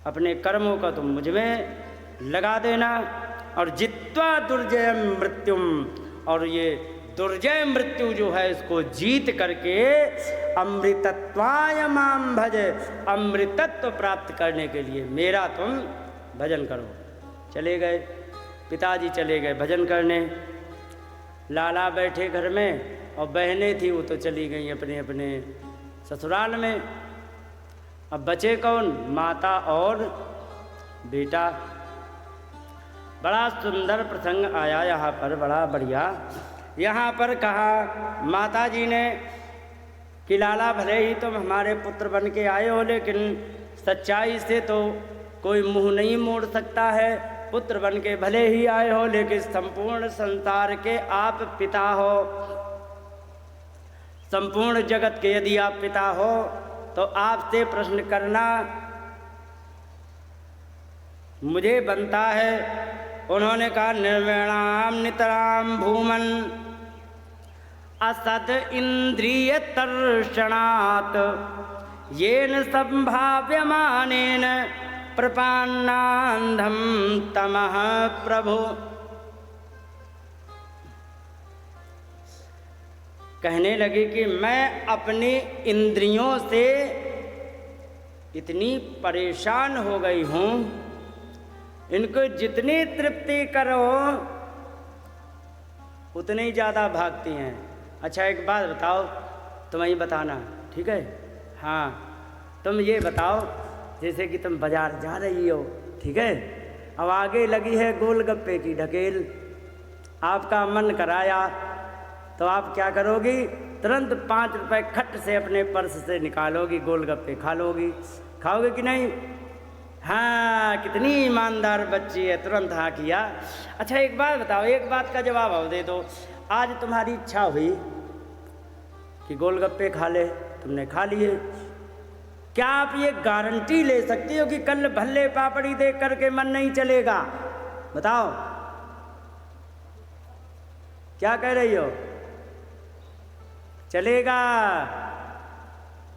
अपने कर्मों का तुम मुझ में लगा देना। और जित्वा दुर्जय मृत्युम, और ये दुर्जय मृत्यु जो है इसको जीत करके अमृतत्वाय माम भज, अमृतत्व प्राप्त करने के लिए मेरा तुम भजन करो। चले गए पिताजी, चले गए भजन करने। लाला बैठे घर में और बहनें थी वो तो चली गई अपने अपने ससुराल में। अब बचे कौन? माता और बेटा। बड़ा सुंदर प्रसंग आया यहाँ पर, बड़ा बढ़िया। यहाँ पर कहा माता जी ने कि लाला भले ही तुम हमारे पुत्र बन के आए हो, लेकिन सच्चाई से तो कोई मुंह नहीं मोड़ सकता है। पुत्र बन के भले ही आए हो, लेकिन संपूर्ण संसार के आप पिता हो, संपूर्ण जगत के यदि आप पिता हो तो आपसे प्रश्न करना मुझे बनता है। उन्होंने कहा निर्वेणाम नितराम भूमन असद इंद्रिय तर्षणात् येन संभाव्यमानेन प्रपन्नान्धं तमः प्रभु। कहने लगे कि मैं अपनी इंद्रियों से इतनी परेशान हो गई हूँ, इनको जितनी तृप्ति करो उतनी ज़्यादा भागती हैं। अच्छा एक बात बताओ, तुम ही बताना, ठीक है? हाँ, तुम ये बताओ, जैसे कि तुम बाजार जा रही हो, ठीक है, अब आगे लगी है गोलगप्पे की ढकेल, आपका मन कराया तो आप क्या करोगी? तुरंत 5 रुपए खट से अपने पर्स से निकालोगी, गोलगप्पे खा लोगी। खाओगे कि नहीं? हाँ, कितनी ईमानदार बच्ची है, तुरंत हाँ किया। अच्छा एक बात बताओ, एक बात का जवाब आओ दे दो। आज तुम्हारी इच्छा हुई कि गोलगप्पे खा ले, तुमने खा लिए, क्या आप ये गारंटी ले सकती हो कि कल भल्ले पापड़ी देख करके मन नहीं चलेगा? बताओ, क्या कह रही हो? चलेगा।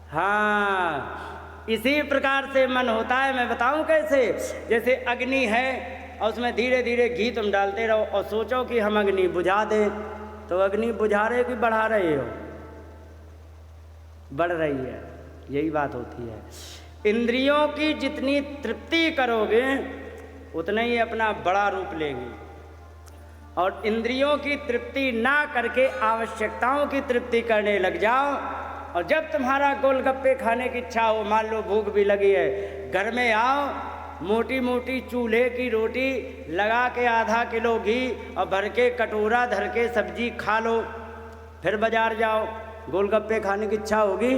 हाँ, इसी प्रकार से मन होता है। मैं बताऊं कैसे? जैसे अग्नि है और उसमें धीरे धीरे घी तुम डालते रहो और सोचो कि हम अग्नि बुझा दें, तो अग्नि बुझा रहे कि बढ़ा रहे हो? बढ़ रही है। यही बात होती है। इंद्रियों की जितनी तृप्ति करोगे उतना ही अपना बड़ा रूप लेंगी, और इंद्रियों की तृप्ति ना करके आवश्यकताओं की तृप्ति करने लग जाओ। और जब तुम्हारा गोलगप्पे खाने की इच्छा हो, मान लो भूख भी लगी है, घर में आओ, मोटी मोटी चूल्हे की रोटी लगा के आधा किलो घी और भर के कटोरा धर के सब्जी खा लो। फिर बाजार जाओ, गोलगप्पे खाने की इच्छा होगी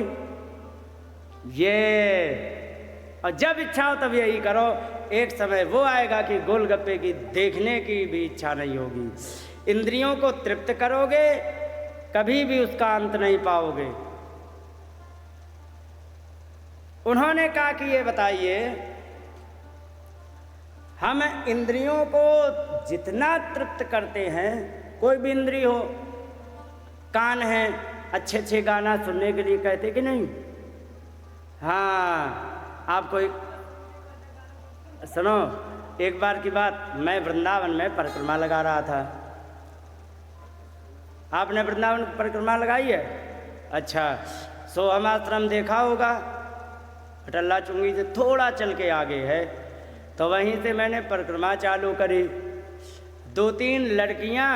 ये, और जब इच्छा हो तब यही करो। एक समय वो आएगा कि गोलगप्पे की देखने की भी इच्छा नहीं होगी। इंद्रियों को तृप्त करोगे, कभी भी उसका अंत नहीं पाओगे। उन्होंने कहा कि ये बताइए, हम इंद्रियों को जितना तृप्त करते हैं, कोई भी इंद्रिय हो, कान है, अच्छे अच्छे गाना सुनने के लिए कहते कि नहीं? हाँ, आप कोई सुनो, एक बार की बात, मैं वृंदावन में परिक्रमा लगा रहा था। आपने वृंदावन परिक्रमा लगाई है? अच्छा, सोहम आश्रम देखा होगा, अटल्ला चुंगी से थोड़ा चल के आगे है, तो वहीं से मैंने परिक्रमा चालू करी। 2-3 लड़कियां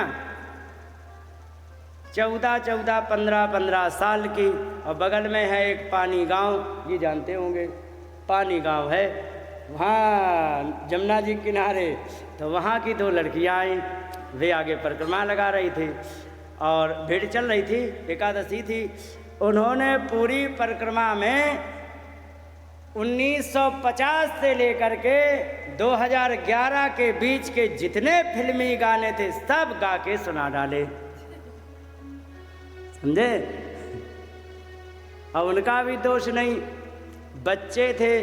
14-14, 15-15 साल की, और बगल में है एक पानी गांव, ये जानते होंगे पानी गांव है, वहाँ जमुना जी किनारे। तो वहाँ की 2 लड़कियां आई, वे आगे परिक्रमा लगा रही थी और भीड़ चल रही थी, एकादशी थी। उन्होंने पूरी परिक्रमा में 1950 से लेकर के 2011 के बीच के जितने फिल्मी गाने थे सब गा के सुना डाले, समझे? और उनका भी दोष नहीं, बच्चे थे,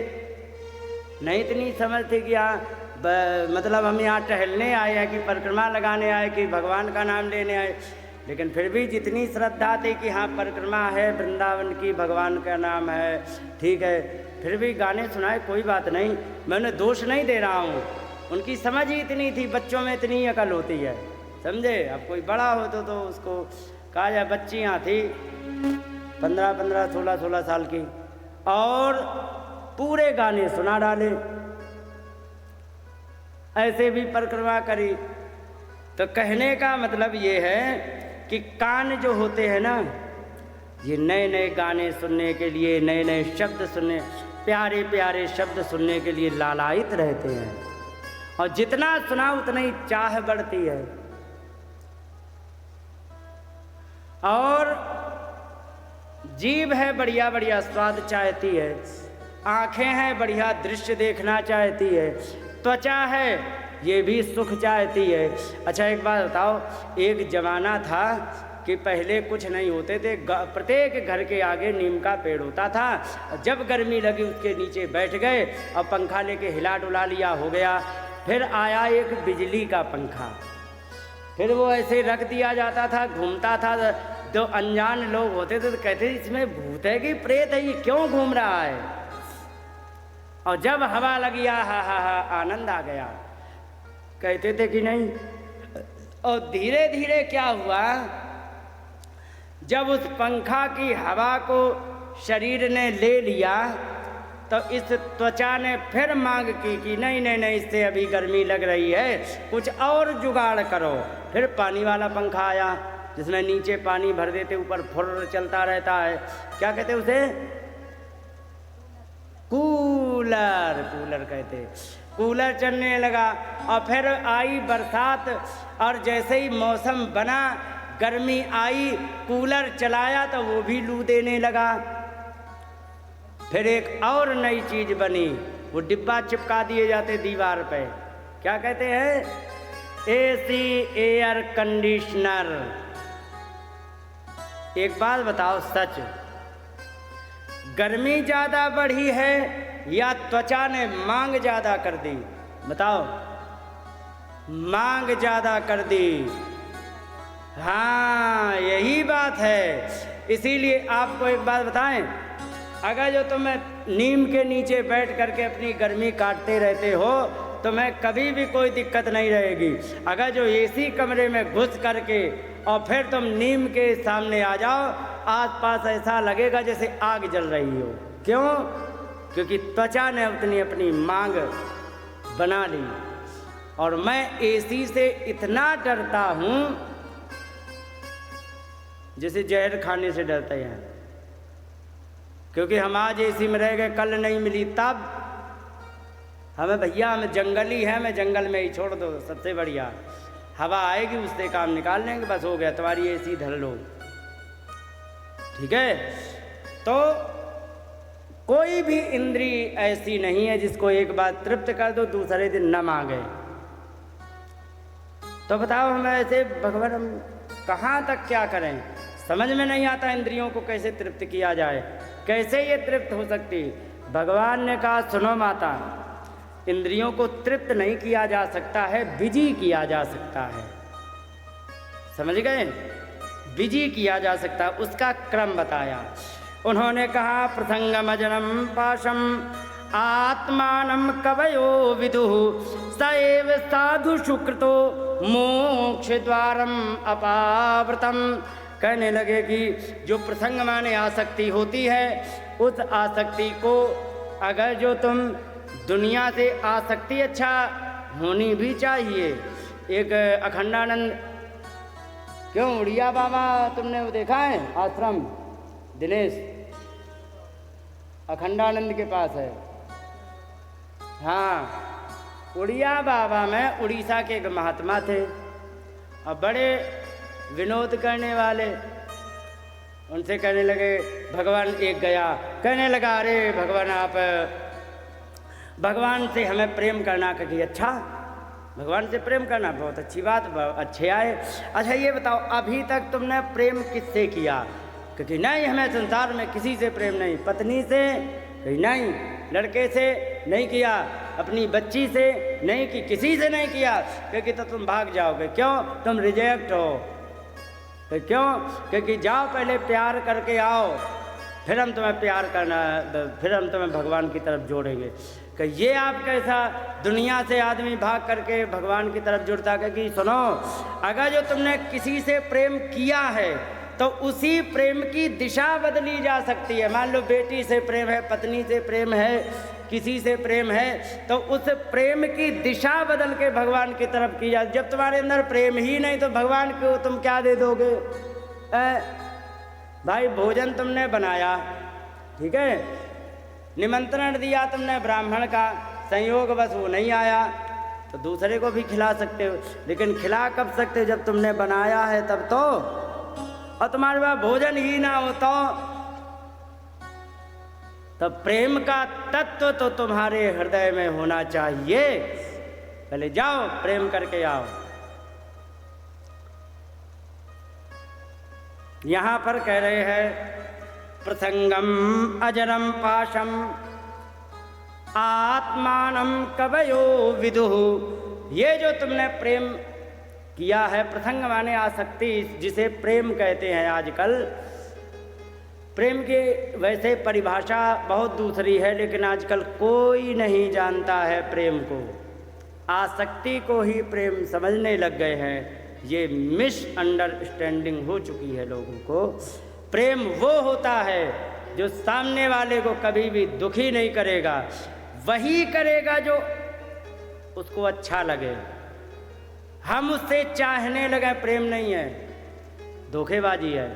नहीं इतनी समझ थी कि हाँ मतलब हम यहाँ टहलने आए हैं कि परिक्रमा लगाने आए कि भगवान का नाम लेने आए। लेकिन फिर भी जितनी श्रद्धा थी कि हाँ परिक्रमा है वृंदावन की, भगवान का नाम है, ठीक है, फिर भी गाने सुनाए, कोई बात नहीं, मैं उन्हें दोष नहीं दे रहा हूँ। उनकी समझ ही इतनी थी, बच्चों में इतनी अकल होती है, समझे? अब कोई बड़ा हो तो उसको कहा जाए। बच्चियाँ थी 15-15, 16-16 साल की, और पूरे गाने सुना डाले। ऐसे भी परिक्रमा करी। तो कहने का मतलब ये है कि कान जो होते हैं ना, ये नए नए गाने सुनने के लिए, नए नए शब्द सुनने, प्यारे प्यारे शब्द सुनने के लिए लालायित रहते हैं, और जितना सुना उतना ही चाह बढ़ती है। और जीभ है बढ़िया बढ़िया स्वाद चाहती है, आँखें हैं बढ़िया दृश्य देखना चाहती है, त्वचा है ये भी सुख चाहती है। अच्छा एक बात बताओ, एक ज़माना था कि पहले कुछ नहीं होते थे, प्रत्येक घर के आगे नीम का पेड़ होता था, जब गर्मी लगी उसके नीचे बैठ गए और पंखा लेके हिला डुला लिया, हो गया। फिर आया एक बिजली का पंखा, फिर वो ऐसे रख दिया जाता था, घूमता था। जो अनजान लोग होते थे तो कहते इसमें भूत है कि प्रेत है, ये क्यों घूम रहा है? और जब हवा लगी हा हा हा आनंद आ गया, कहते थे कि नहीं। और धीरे धीरे क्या हुआ, जब उस पंखा की हवा को शरीर ने ले लिया तो इस त्वचा ने फिर मांग की कि नहीं नहीं नहीं, इससे अभी गर्मी लग रही है, कुछ और जुगाड़ करो। फिर पानी वाला पंखा आया जिसमें नीचे पानी भर देते, ऊपर फुर्र चलता रहता है, क्या कहते उसे? कूलर, कूलर कहते। कूलर चलने लगा, और फिर आई बरसात, और जैसे ही मौसम बना, गर्मी आई, कूलर चलाया तो वो भी लू देने लगा। फिर एक और नई चीज बनी, वो डिब्बा चिपका दिए जाते दीवार पे, क्या कहते हैं? AC, air conditioner. एक बात बताओ सच, गर्मी ज़्यादा बढ़ी है या त्वचा ने मांग ज़्यादा कर दी? बताओ। मांग ज़्यादा कर दी, हाँ यही बात है। इसीलिए आपको एक बात बताएं, अगर जो तुम नीम के नीचे बैठ करके अपनी गर्मी काटते रहते हो तो मैं कभी भी कोई दिक्कत नहीं रहेगी। अगर जो एसी कमरे में घुस करके और फिर तुम नीम के सामने आ जाओ, आसपास ऐसा लगेगा जैसे आग जल रही हो। क्यों? क्योंकि त्वचा ने उतनी अपनी मांग बना ली। और मैं एसी से इतना डरता हूँ जैसे जहर खाने से डरते हैं, क्योंकि हम आज एसी में रह गए, कल नहीं मिली तब हमें भैया हमें जंगली है, मैं जंगल में ही छोड़ दो, सबसे बढ़िया हवा आएगी उससे काम निकाल लेंगे, बस हो गया, तुम्हारी एसी धर लो, ठीक है। तो कोई भी इंद्री ऐसी नहीं है जिसको एक बार तृप्त कर दो दूसरे दिन न मांगे। तो बताओ हम ऐसे भगवान हम कहाँ तक क्या करें? समझ में नहीं आता इंद्रियों को कैसे तृप्त किया जाए, कैसे ये तृप्त हो सकती। भगवान ने कहा सुनो माता, इंद्रियों को तृप्त नहीं किया जा सकता है, विजयी किया जा सकता है। समझ गए? विजयी किया जा सकता है, उसका क्रम बताया उन्होंने। कहा प्रसंगमजनम पाशम आत्मानं कवयो विदुः स एव साधु सुकृतो मोक्ष द्वारम अपावृतम। कहने लगे कि जो प्रसंग माने आसक्ति होती है, उस आसक्ति को अगर जो तुम दुनिया से आसक्ति अच्छा होनी भी चाहिए। एक अखंडानंद, क्यों उड़िया बाबा तुमने वो देखा है आश्रम, दिनेश अखंडानंद के पास है। हाँ, उड़िया बाबा में उड़ीसा के एक महात्मा थे और बड़े विनोद करने वाले। उनसे कहने लगे, भगवान एक गया, कहने लगा अरे भगवान आप भगवान से हमें प्रेम करना। कही अच्छा, भगवान से प्रेम करना बहुत अच्छी बात, अच्छे आए। अच्छा ये बताओ अभी तक तुमने प्रेम किससे किया? क्योंकि नहीं हमें संसार में किसी से प्रेम नहीं। पत्नी से? कहीं नहीं। लड़के से नहीं किया, अपनी बच्ची से नहीं की, किसी से नहीं किया। क्योंकि तो तुम भाग जाओगे। क्यों? तुम रिजेक्ट हो। तो क्यों? क्योंकि जाओ पहले प्यार करके आओ, फिर हम तुम्हें प्यार करना, फिर हम तुम्हें भगवान की तरफ जोड़ेंगे। कि ये आप कैसा दुनिया से आदमी भाग करके भगवान की तरफ जुड़ता। कि सुनो, अगर जो तुमने किसी से प्रेम किया है तो उसी प्रेम की दिशा बदली जा सकती है। मान लो बेटी से प्रेम है, पत्नी से प्रेम है, किसी से प्रेम है, तो उस प्रेम की दिशा बदल के भगवान की तरफ की जाए। जब तुम्हारे अंदर प्रेम ही नहीं तो भगवान को तुम क्या दे दोगे? भाई भोजन तुमने बनाया, ठीक है, निमंत्रण दिया तुमने ब्राह्मण का, संयोग बस वो नहीं आया तो दूसरे को भी खिला सकते हो। लेकिन खिला कब सकते हो? जब तुमने बनाया है तब तो। और तुम्हारे पास भोजन ही ना हो तो प्रेम का तत्व तो तुम्हारे हृदय में होना चाहिए। पहले जाओ प्रेम करके आओ। यहां पर कह रहे हैं प्रसंगम अजरम पाशम आत्मानं कवयो विदुः। ये जो तुमने प्रेम किया है, प्रसंग माने आसक्ति, जिसे प्रेम कहते हैं आजकल। प्रेम की वैसे परिभाषा बहुत दूसरी है, लेकिन आजकल कोई नहीं जानता है प्रेम को। आसक्ति को ही प्रेम समझने लग गए हैं। ये मिसअंडरस्टैंडिंग हो चुकी है लोगों को। प्रेम वो होता है जो सामने वाले को कभी भी दुखी नहीं करेगा, वही करेगा जो उसको अच्छा लगे। हम उससे चाहने लगे, प्रेम नहीं है, धोखेबाजी है।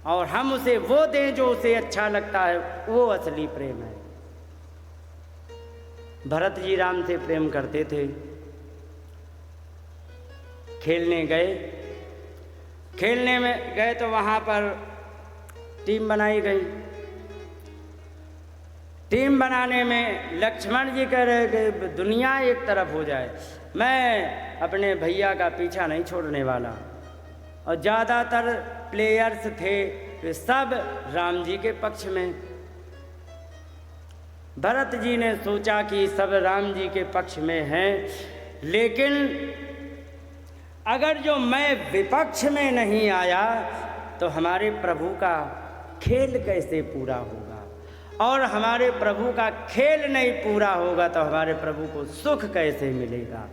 और हम उसे वो दें जो उसे अच्छा लगता है, वो असली प्रेम है। भरत जी राम से प्रेम करते थे। खेलने गए, खेलने में गए तो वहाँ पर टीम बनाई गई। टीम बनाने में लक्ष्मण जी कह रहे कि दुनिया एक तरफ हो जाए, मैं अपने भैया का पीछा नहीं छोड़ने वाला। और ज़्यादातर प्लेयर्स थे वे सब राम जी के पक्ष में। भरत जी ने सोचा कि सब राम जी के पक्ष में हैं, लेकिन अगर जो मैं विपक्ष में नहीं आया तो हमारे प्रभु का खेल कैसे पूरा होगा? और हमारे प्रभु का खेल नहीं पूरा होगा तो हमारे प्रभु को सुख कैसे मिलेगा?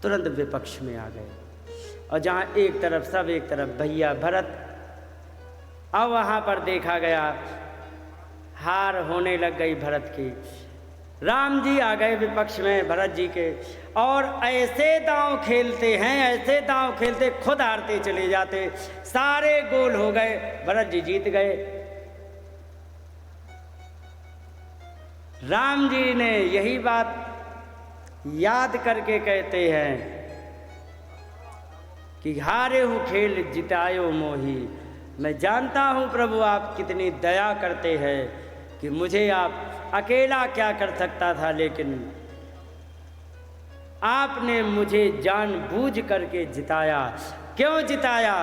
तुरंत विपक्ष में आ गए। और जहाँ एक तरफ सब, एक तरफ भैया भरत। अब वहाँ पर देखा गया हार होने लग गई भरत की। राम जी आ गए विपक्ष में भरत जी के, और ऐसे दांव खेलते हैं, ऐसे दांव खेलते, खुद हारते चले जाते। सारे गोल हो गए, भरत जी जीत गए। राम जी ने यही बात याद करके कहते हैं कि हारे हूँ खेल जितायो मोही। मैं जानता हूँ प्रभु आप कितनी दया करते हैं कि मुझे आप अकेला क्या कर सकता था, लेकिन आपने मुझे जानबूझ करके जिताया। क्यों जिताया?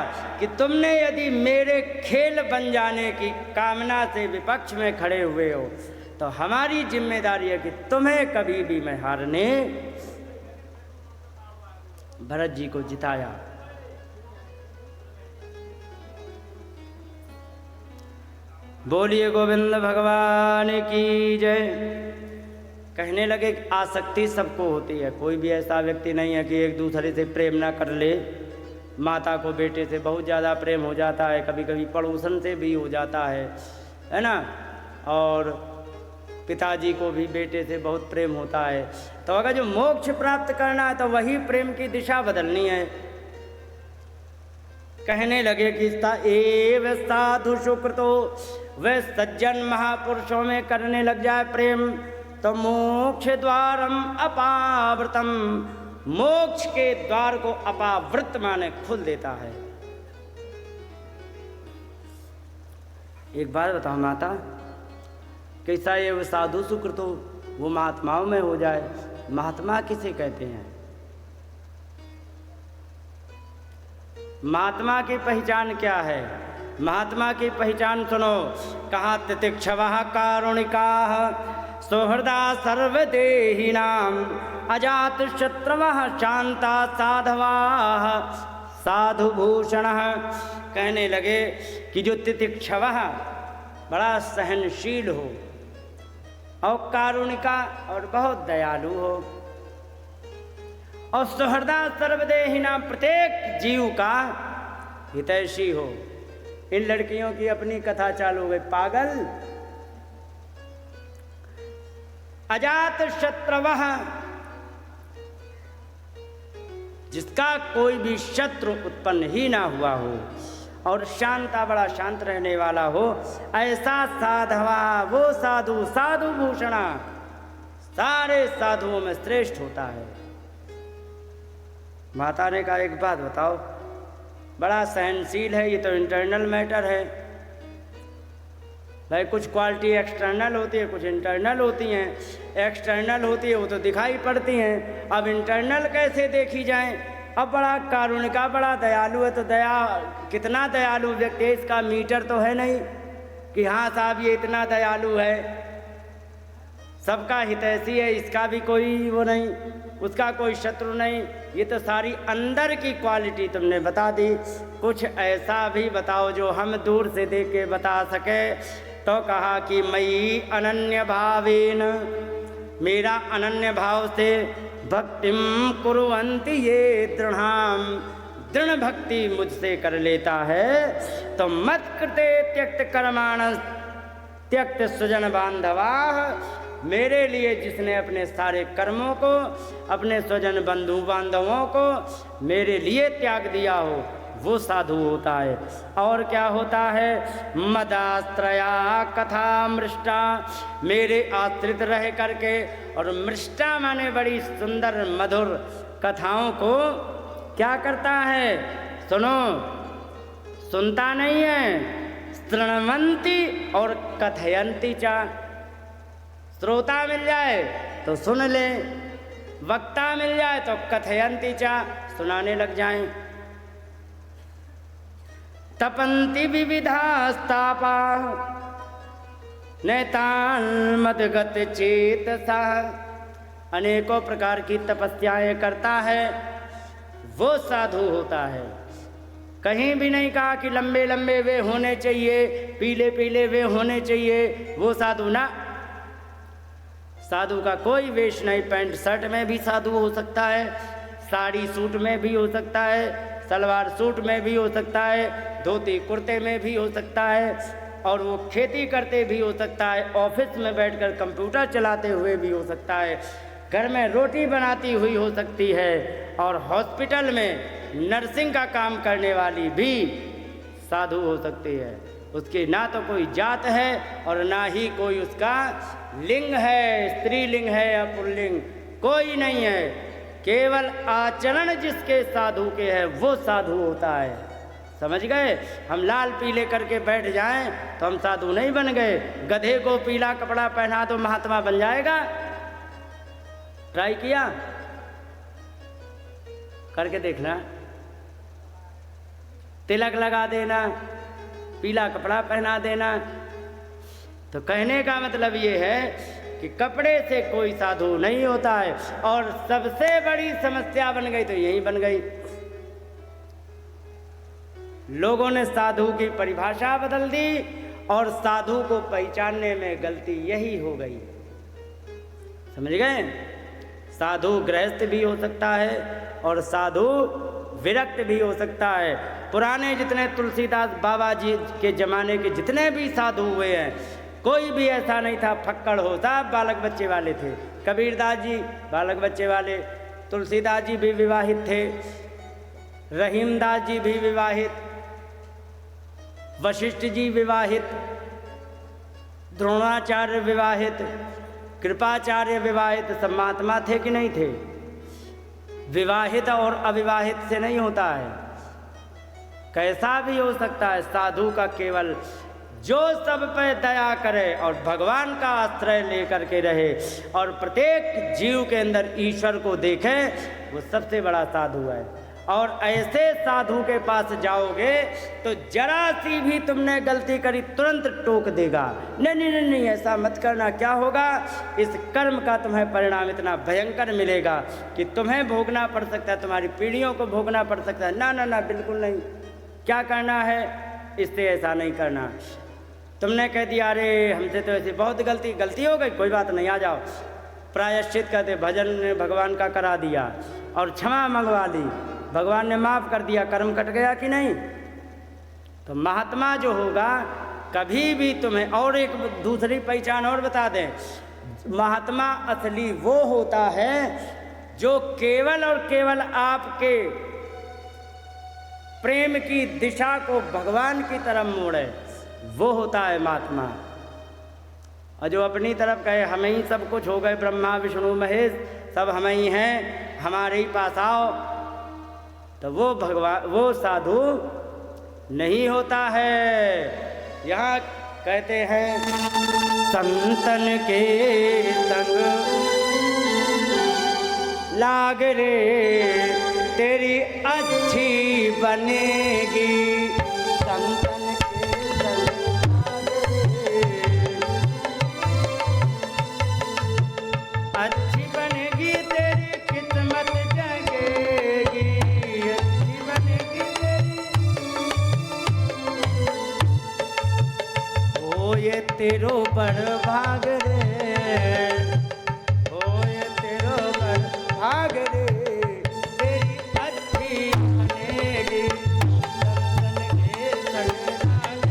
कि तुमने यदि मेरे खेल बन जाने की कामना से विपक्ष में खड़े हुए हो तो हमारी जिम्मेदारी है कि तुम्हें कभी भी मैं हारने। भरत जी को जिताया। बोलिए गोविंद भगवान की जय। कहने लगे कि आसक्ति सबको होती है, कोई भी ऐसा व्यक्ति नहीं है कि एक दूसरे से प्रेम ना कर ले। माता को बेटे से बहुत ज़्यादा प्रेम हो जाता है, कभी कभी पड़ोसन से भी हो जाता है ना। और पिताजी को भी बेटे से बहुत प्रेम होता है। तो अगर जो मोक्ष प्राप्त करना है तो वही प्रेम की दिशा बदलनी है। कहने लगे कि एव साधु शुक्रतो, वह सज्जन महापुरुषों में करने लग जाए प्रेम तो मोक्ष द्वारम अपावृतम, मोक्ष के द्वार को अपावृत माने खुल देता है। एक बात बताओ माता, कैसा ये वो साधु सुकृतो वो महात्माओं में हो जाए। महात्मा किसे कहते हैं? महात्मा की पहचान क्या है? महात्मा की पहचान सुनो। कहा तितिक्षवः कारुणिकाः सुहृदा सर्वदेहिनां अजात शत्रवः शांता साधवाः साधुभूषणः। कहने लगे कि जो तितिक्षवः बड़ा सहनशील हो और कारुणिका और बहुत दयालु हो और सुहृदा सर्वदेहिना प्रत्येक जीव का हितैषी हो। इन लड़कियों की अपनी कथा चालू हो गई। पागल। अजात शत्रवः, जिसका कोई भी शत्रु उत्पन्न ही ना हुआ हो और शांता बड़ा शांत रहने वाला हो, ऐसा साधवा वो साधु साधु भूषणा सारे साधुओं में श्रेष्ठ होता है। माता ने कहा एक बात बताओ, बड़ा सहनशील है, ये तो इंटरनल मैटर है भाई। कुछ क्वालिटी एक्सटर्नल होती है, कुछ इंटरनल होती हैं। एक्सटर्नल होती है वो तो दिखाई पड़ती हैं, अब इंटरनल कैसे देखी जाए? अब बड़ा कारुणिका बड़ा दयालु है तो दया, कितना दयालु व्यक्ति है इसका मीटर तो है नहीं कि हाँ साहब ये इतना दयालु है, सबका हितैषी है, इसका भी कोई वो नहीं, उसका कोई शत्रु नहीं। ये तो सारी अंदर की क्वालिटी तुमने बता दी। कुछ ऐसा भी बताओ जो हम दूर से देख के बता सके। तो कहा कि मयि अनन्य भावेन, मेरा अनन्य भाव से भक्तिम कुर्वन्ति ये दृढ़ाम, दृढ़ भक्ति मुझसे कर लेता है तो मत कृते त्यक्त कर्माण त्यक्त स्वजन बांधवा, मेरे लिए जिसने अपने सारे कर्मों को, अपने स्वजन बंधु बांधवों को मेरे लिए त्याग दिया हो वो साधु होता है। और क्या होता है? मदाश्रया कथा मृष्टा, मेरे आश्रित रह करके, और मृष्टा माने बड़ी सुंदर मधुर कथाओं को क्या करता है? सुनो, सुनता नहीं है, शृण्वन्ति और कथयन्ति चा। श्रोता मिल जाए तो सुन ले, वक्ता मिल जाए तो कथयन्ति चा, सुनाने लग जाएं। तपन्ति विविधास्तापा नैतान मदगत चेतसा, अनेकों प्रकार की तपस्याएं करता है वो साधु होता है। कहीं भी नहीं कहा कि लंबे लंबे वे होने चाहिए, पीले पीले वे होने चाहिए, वो साधु ना। साधु का कोई वेश नहीं, पैंट शर्ट में भी साधु हो सकता है, साड़ी सूट में भी हो सकता है, सलवार सूट में भी हो सकता है, धोती कुर्ते में भी हो सकता है, और वो खेती करते भी हो सकता है, ऑफिस में बैठकर कंप्यूटर चलाते हुए भी हो सकता है, घर में रोटी बनाती हुई हो सकती है, और हॉस्पिटल में नर्सिंग का काम करने वाली भी साधु हो सकती है। उसकी ना तो कोई जात है और ना ही कोई उसका लिंग है, स्त्रीलिंग है या पुल्लिंग, कोई नहीं है। केवल आचरण जिसके साधु के है वो साधु होता है। समझ गए? हम लाल पीले करके बैठ जाएं तो हम साधु नहीं बन गए। गधे को पीला कपड़ा पहना तो महात्मा बन जाएगा? ट्राई किया? करके देखना। तिलक लगा देना, पीला कपड़ा पहना देना। तो कहने का मतलब ये है कि कपड़े से कोई साधु नहीं होता है। और सबसे बड़ी समस्या बन गई तो यही बन गई, लोगों ने साधु की परिभाषा बदल दी और साधु को पहचानने में गलती यही हो गई। समझ गए? साधु गृहस्थ भी हो सकता है और साधु विरक्त भी हो सकता है। पुराने जितने तुलसीदास बाबा जी के ज़माने के जितने भी साधु हुए हैं, कोई भी ऐसा नहीं था फक्कड़ हो, सब बालक बच्चे वाले थे। कबीरदास जी बालक बच्चे वाले, तुलसीदास जी भी विवाहित थे, रहीमदास जी भी विवाहित, वशिष्ठ जी विवाहित, द्रोणाचार्य विवाहित, कृपाचार्य विवाहित, सब महात्मा थे कि नहीं थे? विवाहित और अविवाहित से नहीं होता है, कैसा भी हो सकता है। साधु का केवल जो सब पे दया करे और भगवान का आश्रय लेकर के रहे और प्रत्येक जीव के अंदर ईश्वर को देखे, वो सबसे बड़ा साधु है। और ऐसे साधु के पास जाओगे तो जरा सी भी तुमने गलती करी तुरंत टोक देगा, नहीं नहीं नहीं नहीं ऐसा मत करना। क्या होगा? इस कर्म का तुम्हें परिणाम इतना भयंकर मिलेगा कि तुम्हें भोगना पड़ सकता है, तुम्हारी पीढ़ियों को भोगना पड़ सकता है। ना ना ना, बिल्कुल नहीं। क्या करना है? इससे ऐसा नहीं करना। तुमने कह दिया अरे हमसे तो ऐसी बहुत गलती हो गई, कोई बात नहीं, आ जाओ, प्रायश्चित कहते, भजन भगवान का करा दिया और क्षमा मंगवा ली, भगवान ने माफ़ कर दिया, कर्म कट गया कि नहीं? तो महात्मा जो होगा कभी भी तुम्हें, और एक दूसरी पहचान और बता दें, महात्मा असली वो होता है जो केवल और केवल आपके प्रेम की दिशा को भगवान की तरफ मोड़े, वो होता है महात्मा। और जो अपनी तरफ कहे हमें ही सब कुछ हो गए, ब्रह्मा विष्णु महेश सब हमें ही हैं, हमारे ही पास आओ, तो वो भगवान, वो साधु नहीं होता है। यहाँ कहते हैं संतन के संग लाग रे तेरी अच्छी बनेगी, संतन के संग लाग रे अच्छी बनेगी तेरी किस्मत जगेगी, अच्छी बनेगी तेरी, ओ ये तेरो बड़ भाग रे, ओ ये तेरो बड़ भाग रे, तेरी अच्छी बनेगी, संतन के संग लाग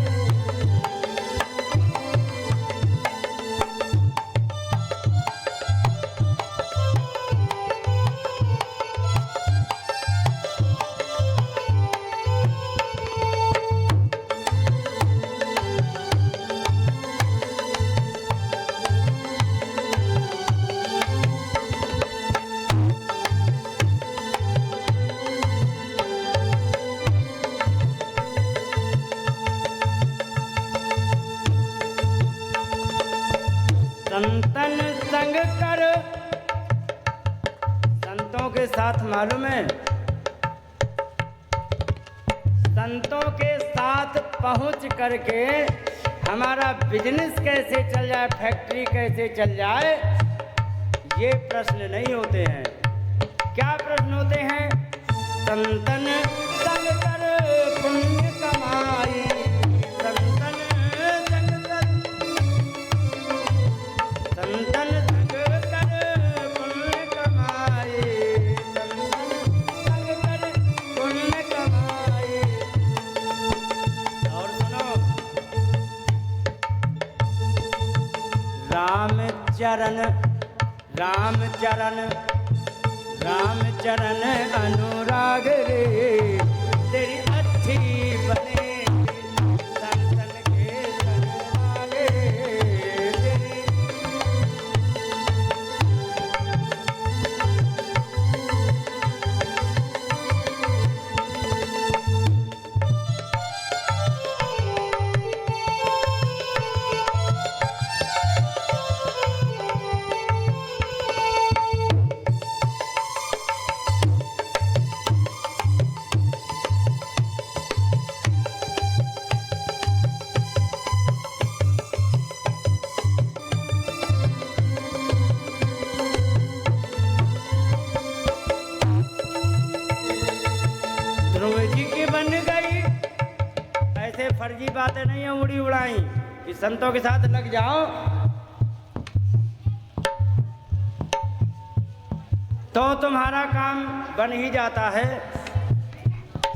संतन संग कर। संतों के साथ मालूम है, संतों के साथ पहुंच करके हमारा बिजनेस कैसे चल जाए, फैक्ट्री कैसे चल जाए, ये प्रश्न नहीं होते हैं। क्या प्रश्न होते हैं? संतन संग कर पुण्य कमाई, संतन संग कर, संतन संग कर पुण्य कमाई, संतन संग कर पुण्य कमाई। और सुनो, रामचरण रामचरण रामचरण अनुराग रे तेरी अच्छी बनेगी, संतन के संग लाग रे तेरी। ध्रुव जी की बन गई, ऐसे फर्जी बातें नहीं है उड़ी उड़ाई। कि संतों के साथ लग जाओ तो तुम्हारा काम बन ही जाता है।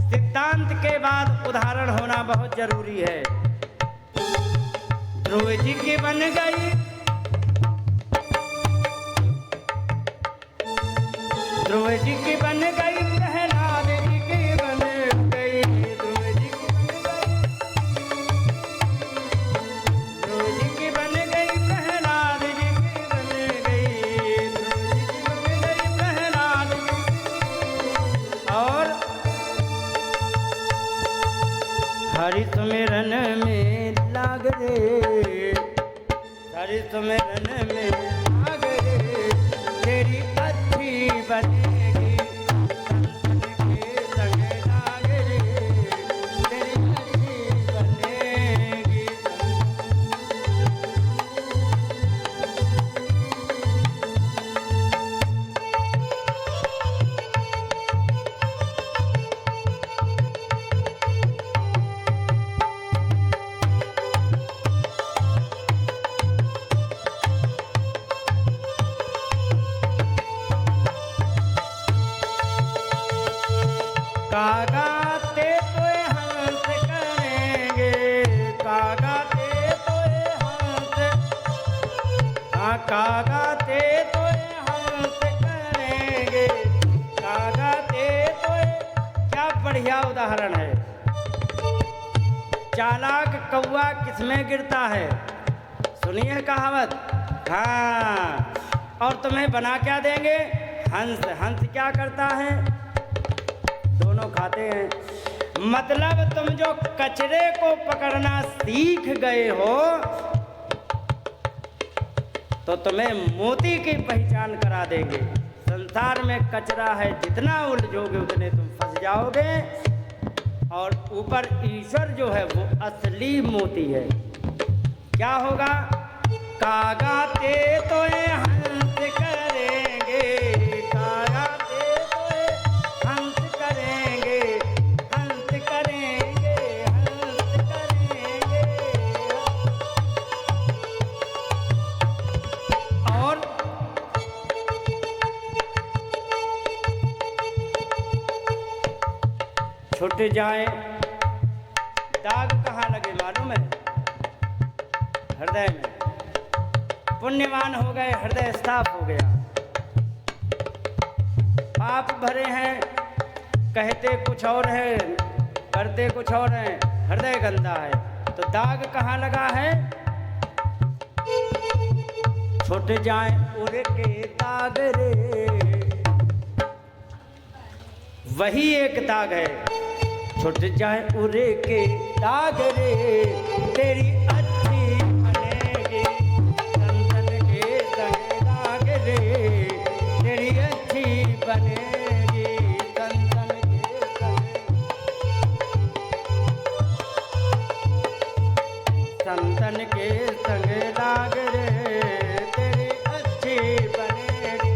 सिद्धांत के बाद उदाहरण होना बहुत जरूरी है। ध्रुव जी की बन गई, ध्रुव जी की बन गई, प्रहलाद जी की बन गई, ध्रुव जी की बन गई, ध्रुव जी की बन गई, प्रहलाद जी की बन गई, ध्रुव जी की बन गई, प्रहलाद जी। और हरि सुमिरन में लाग रे, हरि सुमिरन में लाग रे, तेरी अच्छी बनेगी, संतन के संग लाग रे, तेरी अच्छी बनेगी। कागाते तोए हंस करेंगे, कागाते तोए हंस, हाँ कागाते तोए हंस करेंगे, कागाते तोए। क्या बढ़िया उदाहरण है। चालाक कौवा किसमें गिरता है? सुनिए कहावत। हाँ, और तुम्हें बना क्या देंगे? हंस। हंस क्या करता है? दोनों खाते हैं। मतलब तुम जो कचरे को पकड़ना सीख गए हो तो तुम्हें मोती की पहचान करा देंगे। संसार में कचरा है, जितना उलझोगे उतने तुम फंस जाओगे, और ऊपर ईश्वर जो है वो असली मोती है। क्या होगा? कागाते तोए हंस करेंगे, कागाते तोए हंस करेंगे, हंस करेंगे, हंस करेंगे। और छूट जाए। दाग कहाँ लगे मालूम है? हृदय में। पुण्यवान हो गए, हृदय साफ हो गया। पाप भरे हैं, कहते कुछ और है, करते कुछ और है, हृदय गंदा है। तो दाग कहाँ लगा है? छूट जाए उड़ के दाग रे, वही एक दाग है। छूट जाए उड़ के दाग रे, तेरी अच्छी बनेगी, संतन के संग दाग रे, तेरी अच्छी बनेगी, संतन के संग, संतन के संग दाग रे, तेरी अच्छी बनेगी।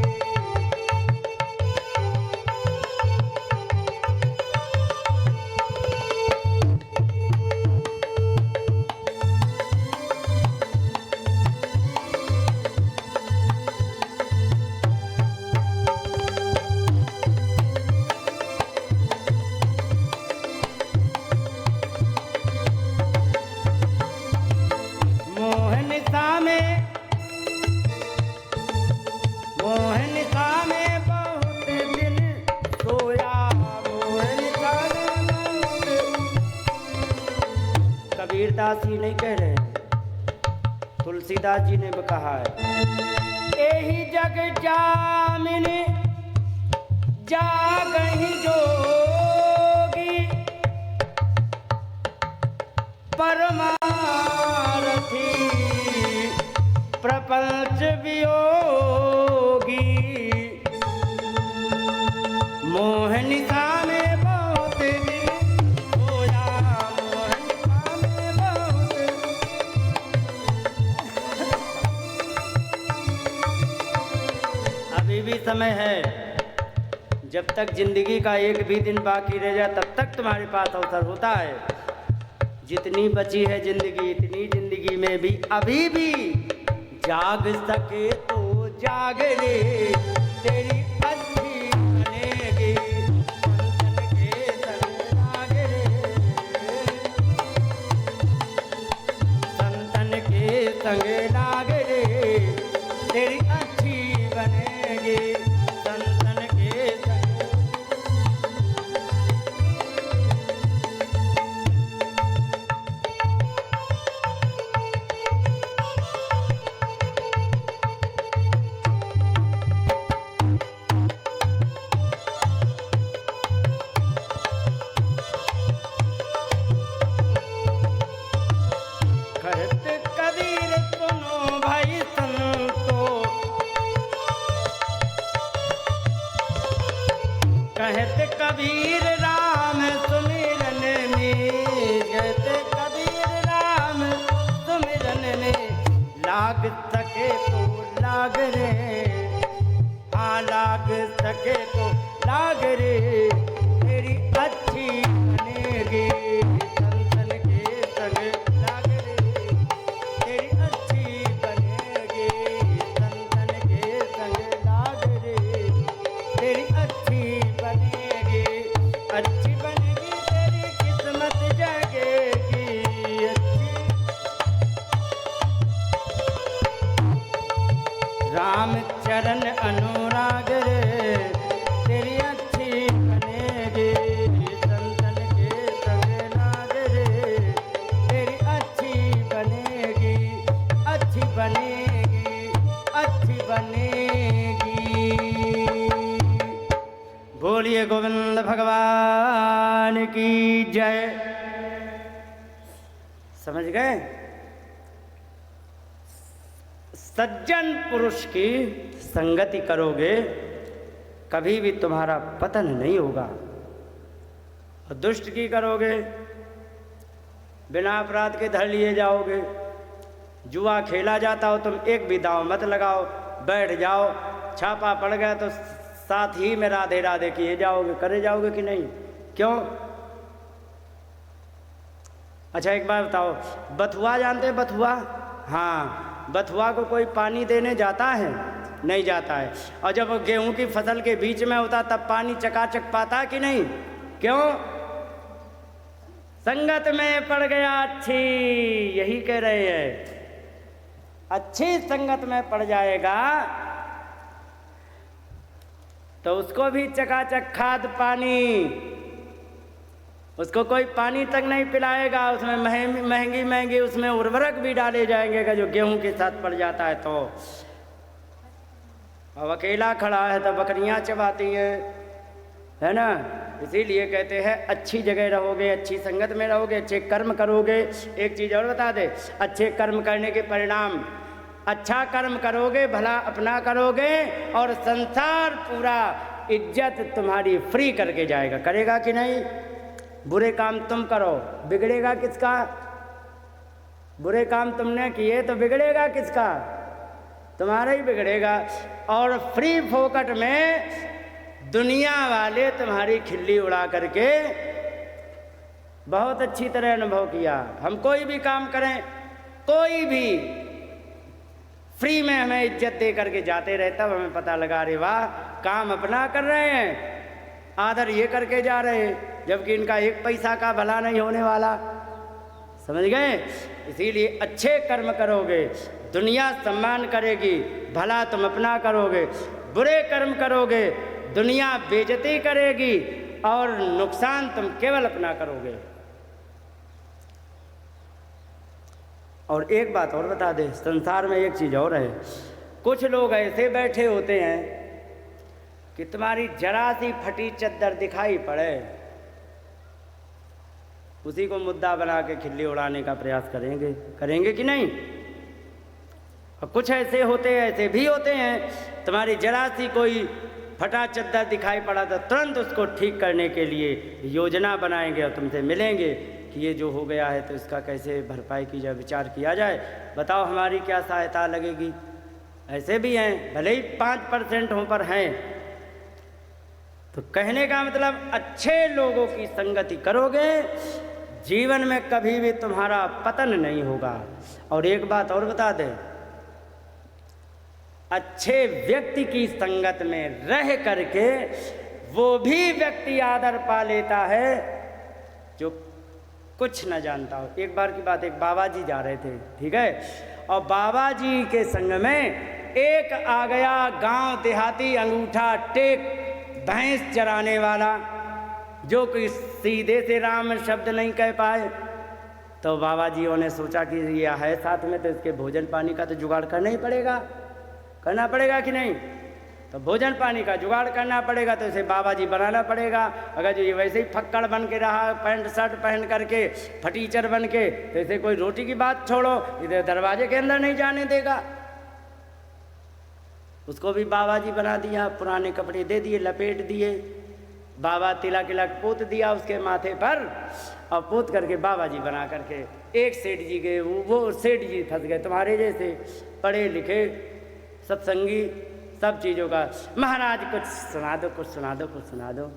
कबीरदास जी नहीं कह रहे हैं, तुलसीदास जी ने भी कहा है। एही जग जामिनी जागहि जोगी, परमारथी प्रपंच वियोगी, मोहनिशा में बहुत दिन सोया, मोहनिशा में बहुत। अभी भी समय है, जब तक जिंदगी का एक भी दिन बाकी रह जाए तब तक तुम्हारे पास अवसर होता है। जितनी बची है जिंदगी, इतनी जिंदगी जिंदगी में भी अभी भी जाग सके तो जाग रे, तेरी अच्छी बनेगी संतन के संग लाग रे, संतन के संग लाग रे, तेरी अच्छी बनेगी संतन के संग। कहत कबीर सुनो भाई संतो, कहत कबीर राम सुमिरन में, कहत कबीर राम सुमिरन में, लाग सके तो लाग रे, हाँ लाग सके तो लाग रे, तेरी अच्छी बनेगी संतन के संग लाग रे, तेरी अच्छी बनेगी संतन के संग लाग रे, तेरी अच्छी बनेगी, अच्छी बनेगी तेरी किस्मत जगेगी अच्छी। राम चरण अनुराग रे, तेरी अच्छी बनेगी संतन के संग लाग रे, तेरी अच्छी बनेगी, अच्छी बनेगी, अच्छी बनेगी। बोलिए गोविंद भगवान की जय। समझ गए? सज्जन पुरुष की संगति करोगे कभी भी तुम्हारा पतन नहीं होगा, और दुष्ट की करोगे बिना अपराध के धर लिए जाओगे। जुआ खेला जाता हो, तुम एक भी दांव मत लगाओ, बैठ जाओ, छापा पड़ गया तो साथ ही में राधे राधे किए जाओगे, करे जाओगे कि नहीं? क्यों? अच्छा एक बात बताओ, बथुआ जानते हैं बथुआ? हाँ, बथुआ को कोई पानी देने जाता है? नहीं जाता है। और जब गेहूं की फसल के बीच में होता तब पानी चकाचक पाता कि नहीं? क्यों? संगत में पड़ गया अच्छी, यही कह रहे हैं। अच्छी संगत में पड़ जाएगा तो उसको भी चकाचक खाद पानी, उसको कोई पानी तक नहीं पिलाएगा, उसमें महंगी महंगी उसमें उर्वरक भी डाले जाएंगे जो गेहूं के साथ पड़ जाता है। तो अब अकेला खड़ा है तो बकरियां चबाती है ना? इसीलिए कहते हैं अच्छी जगह रहोगे, अच्छी संगत में रहोगे, अच्छे कर्म करोगे। एक चीज़ और बता दे, अच्छे कर्म करने के परिणाम, अच्छा कर्म करोगे, भला अपना करोगे, और संसार पूरा इज्जत तुम्हारी फ्री करके जाएगा। करेगा कि नहीं? बुरे काम तुम करो, बिगड़ेगा किसका? बुरे काम तुमने किए तो बिगड़ेगा किसका? तुम्हारा ही बिगड़ेगा। और फ्री फोकट में दुनिया वाले तुम्हारी खिल्ली उड़ा करके बहुत अच्छी तरह अनुभव किया। हम कोई भी काम करें, कोई भी फ्री में हमें इज्जत दे करके जाते रहे, तब हमें पता लगा अरे वाह, काम अपना कर रहे हैं, आदर ये करके जा रहे हैं, जबकि इनका एक पैसा का भला नहीं होने वाला। समझ गए? इसीलिए अच्छे कर्म करोगे, दुनिया सम्मान करेगी, भला तुम अपना करोगे। बुरे कर्म करोगे, दुनिया बेइज्जती करेगी और नुकसान तुम केवल अपना करोगे। और एक बात और बता दे, संसार में एक चीज़ और है, कुछ लोग ऐसे बैठे होते हैं कि तुम्हारी जरा सी फटी चद्दर दिखाई पड़े, उसी को मुद्दा बना के खिल्ली उड़ाने का प्रयास करेंगे कि नहीं? और कुछ ऐसे होते हैं, ऐसे भी होते हैं, तुम्हारी जरा सी कोई फटा चद्दर दिखाई पड़ा तो तुरंत उसको ठीक करने के लिए योजना बनाएंगे और तुमसे मिलेंगे कि ये जो हो गया है तो इसका कैसे भरपाई की जाए, विचार किया जाए, बताओ हमारी क्या सहायता लगेगी। ऐसे भी हैं, भले ही 5% हों पर हैं। तो कहने का मतलब अच्छे लोगों की संगति करोगे, जीवन में कभी भी तुम्हारा पतन नहीं होगा। और एक बात और बता दें, अच्छे व्यक्ति की संगत में रह करके वो भी व्यक्ति आदर पा लेता है जो कुछ न जानता हो। एक बार की बात, एक बाबा जी जा रहे थे, ठीक है, और बाबा जी के संग में एक आ गया गांव देहाती अंगूठा टेक भैंस चराने वाला, जो कि सीधे से राम शब्द नहीं कह पाए। तो बाबा जियों ने सोचा कि ये है साथ में, तो इसके भोजन पानी का तो जुगाड़ करना ही पड़ेगा, करना पड़ेगा कि नहीं। तो भोजन पानी का जुगाड़ करना पड़ेगा, तो इसे बाबा जी बनाना पड़ेगा। अगर जो ये वैसे ही फक्कड़ बन के रहा, पैंट शर्ट पहन करके फटीचर बन के, तो इसे कोई रोटी की बात छोड़ो, इधर दरवाजे के अंदर नहीं जाने देगा। उसको भी बाबा जी बना दिया, पुराने कपड़े दे दिए, लपेट दिए, बाबा तिलक तिलक पोत दिया उसके माथे पर, और पोत करके बाबा जी बना करके एक सेठ जी के, वो सेठ जी फंस गए तुम्हारे जैसे पढ़े लिखे सत्संगी सब चीज़ों का, महाराज कुछ सुना दो, कुछ सुना दो, कुछ सुना दो।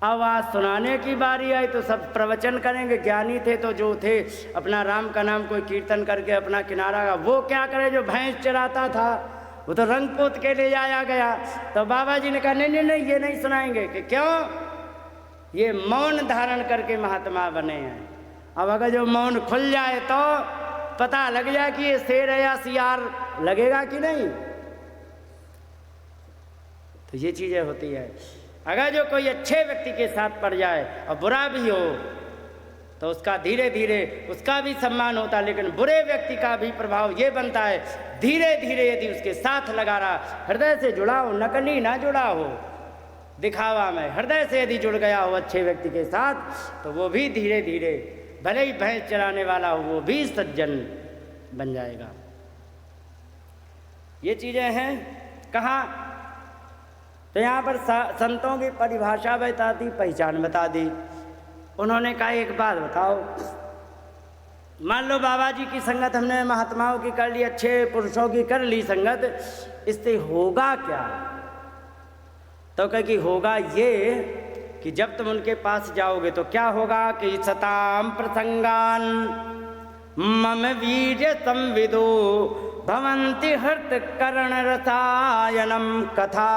अब आज सुनाने की बारी आई तो सब प्रवचन करेंगे। ज्ञानी थे तो जो थे अपना राम का नाम कोई कीर्तन करके अपना किनारा का, वो क्या करे जो भैंस चराता था, वो तो रंग पोत के ले जाया गया। तो बाबा जी ने कहा नहीं नहीं नहीं, ये नहीं सुनाएंगे। कि क्यों? ये मौन धारण करके महात्मा बने हैं। अब अगर जो मौन खुल जाए तो पता लग जाए कि ये शेर है या सियार, लगेगा कि नहीं। तो ये चीज़ें होती है। अगर जो कोई अच्छे व्यक्ति के साथ पड़ जाए और बुरा भी हो तो उसका धीरे धीरे उसका भी सम्मान होता है, लेकिन बुरे व्यक्ति का भी प्रभाव ये बनता है धीरे धीरे यदि उसके साथ लगा रहा, हृदय से जुड़ा हो, नकली ना जुड़ा हो दिखावा में, हृदय से यदि जुड़ गया हो अच्छे व्यक्ति के साथ, तो वो भी धीरे धीरे भले ही भैंस चराने वाला हो वो भी सज्जन बन जाएगा। ये चीज़ें हैं। कहाँ? तो यहाँ पर संतों की परिभाषा बता दी, पहचान बता दी। उन्होंने कहा एक बात बताओ, मान लो बाबा जी की संगत हमने महात्माओं की कर ली, अच्छे पुरुषों की कर ली संगत, इससे होगा क्या? तो कहे कि होगा ये कि जब तुम उनके पास जाओगे तो क्या होगा कि सताम प्रसंगान मम वीर्य संविदो भवंति हृत कर्ण रसायनम कथा।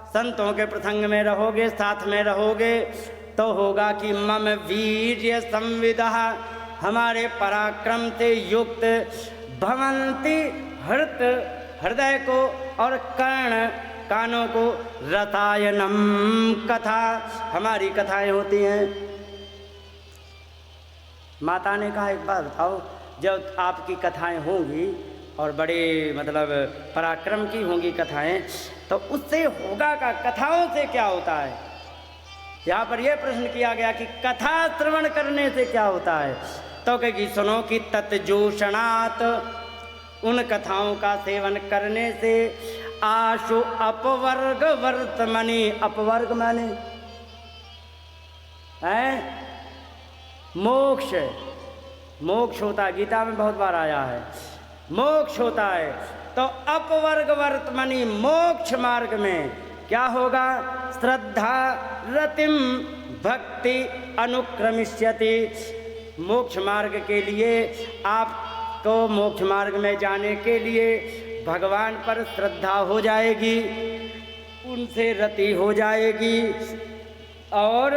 संतों के प्रसंग में रहोगे, साथ में रहोगे तो होगा कि मम वीर्य संविदा, हमारे पराक्रम से युक्त, भवंति हृत, हृदय को, और कर्ण, कानों को, रसायनम कथा, हमारी कथाएं होती हैं। माता ने कहा एक बात बताओ, जब आपकी कथाएं होंगी और बड़े मतलब पराक्रम की होंगी कथाएं, तो उससे होगा का, कथाओं से क्या होता है? यहाँ पर यह प्रश्न किया गया कि कथा श्रवण करने से क्या होता है। तो कहेगी सुनो कि तत्जोषणात्, उन कथाओं का सेवन करने से आशु अपवर्ग वर्तमनि, अपवर्ग माने है मोक्ष, मोक्ष होता है, गीता में बहुत बार आया है, मोक्ष होता है। तो अपवर्ग वर्तमनि, मोक्ष मार्ग में क्या होगा? श्रद्धा रतिम भक्ति अनुक्रमिष्यति। मोक्ष मार्ग के लिए, आपको मोक्ष मार्ग में जाने के लिए भगवान पर श्रद्धा हो जाएगी, उनसे रति हो जाएगी, और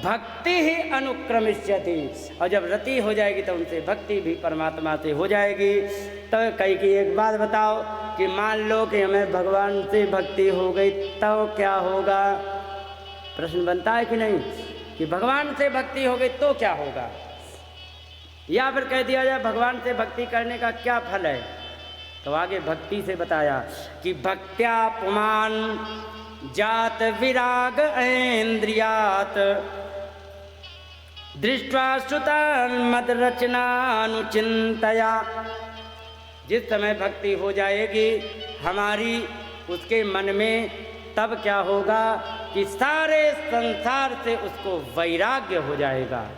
भक्ति ही अनुक्रमिष्यति, और जब रति हो जाएगी तो उनसे भक्ति भी परमात्मा से हो जाएगी। तो कई की एक बात बताओ कि मान लो कि हमें भगवान से भक्ति हो गई तो क्या होगा? प्रश्न बनता है कि नहीं कि भगवान से भक्ति हो गई तो क्या होगा? या फिर कह दिया जाए भगवान से भक्ति करने का क्या फल है? तो आगे भक्ति से बताया कि भक्त्या पुमान जात विराग ऐन्द्रियात दृष्ट्वा श्रुतान मद रचनानुचिंतया। जिस समय भक्ति हो जाएगी हमारी उसके मन में, तब क्या होगा कि सारे संसार से उसको वैराग्य हो जाएगा।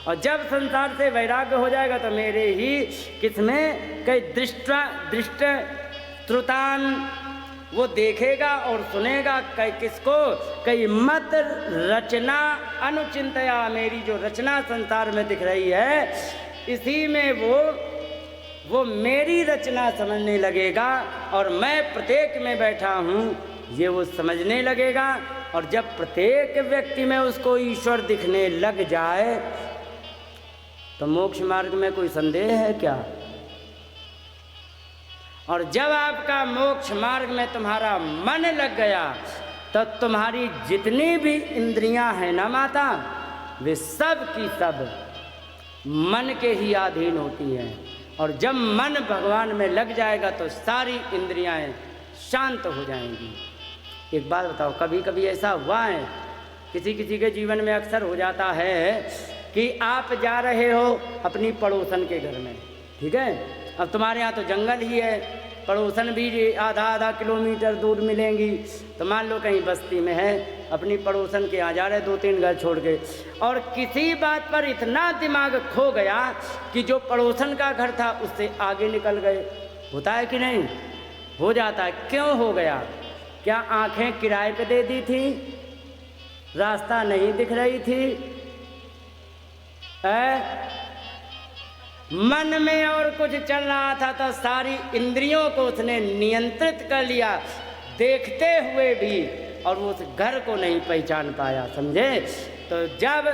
और जब संसार से वैराग्य हो जाएगा तो मेरे ही किसमें कई दृष्ट श्रुतान वो देखेगा और सुनेगा किसको, कई मत रचना अनुचिंतया, मेरी जो रचना संसार में दिख रही है इसी में वो मेरी रचना समझने लगेगा और मैं प्रत्येक में बैठा हूँ ये वो समझने लगेगा। और जब प्रत्येक व्यक्ति में उसको ईश्वर दिखने लग जाए तो मोक्ष मार्ग में कोई संदेह है क्या? और जब आपका मोक्ष मार्ग में तुम्हारा मन लग गया तो तुम्हारी जितनी भी इंद्रियां हैं ना माता, वे सब की सब मन के ही अधीन होती हैं। और जब मन भगवान में लग जाएगा तो सारी इंद्रियां शांत हो जाएंगी। एक बात बताओ, कभी कभी ऐसा हुआ है, किसी किसी के जीवन में अक्सर हो जाता है कि आप जा रहे हो अपनी पड़ोसन के घर में, ठीक है, अब तुम्हारे यहाँ तो जंगल ही है, पड़ोसन भी आधा किलोमीटर दूर मिलेंगी, तो मान लो कहीं बस्ती में है, अपनी पड़ोसन के यहाँ जा रहे 2-3 घर छोड़ के, और किसी बात पर इतना दिमाग खो गया कि जो पड़ोसन का घर था उससे आगे निकल गए। होता है कि नहीं? हो जाता है। क्यों हो गया? क्या आंखें किराए पे दे दी थी? रास्ता नहीं दिख रही थी? मन में और कुछ चल रहा था तो सारी इंद्रियों को उसने नियंत्रित कर लिया देखते हुए भी, और वो उस घर को नहीं पहचान पाया, समझे? तो जब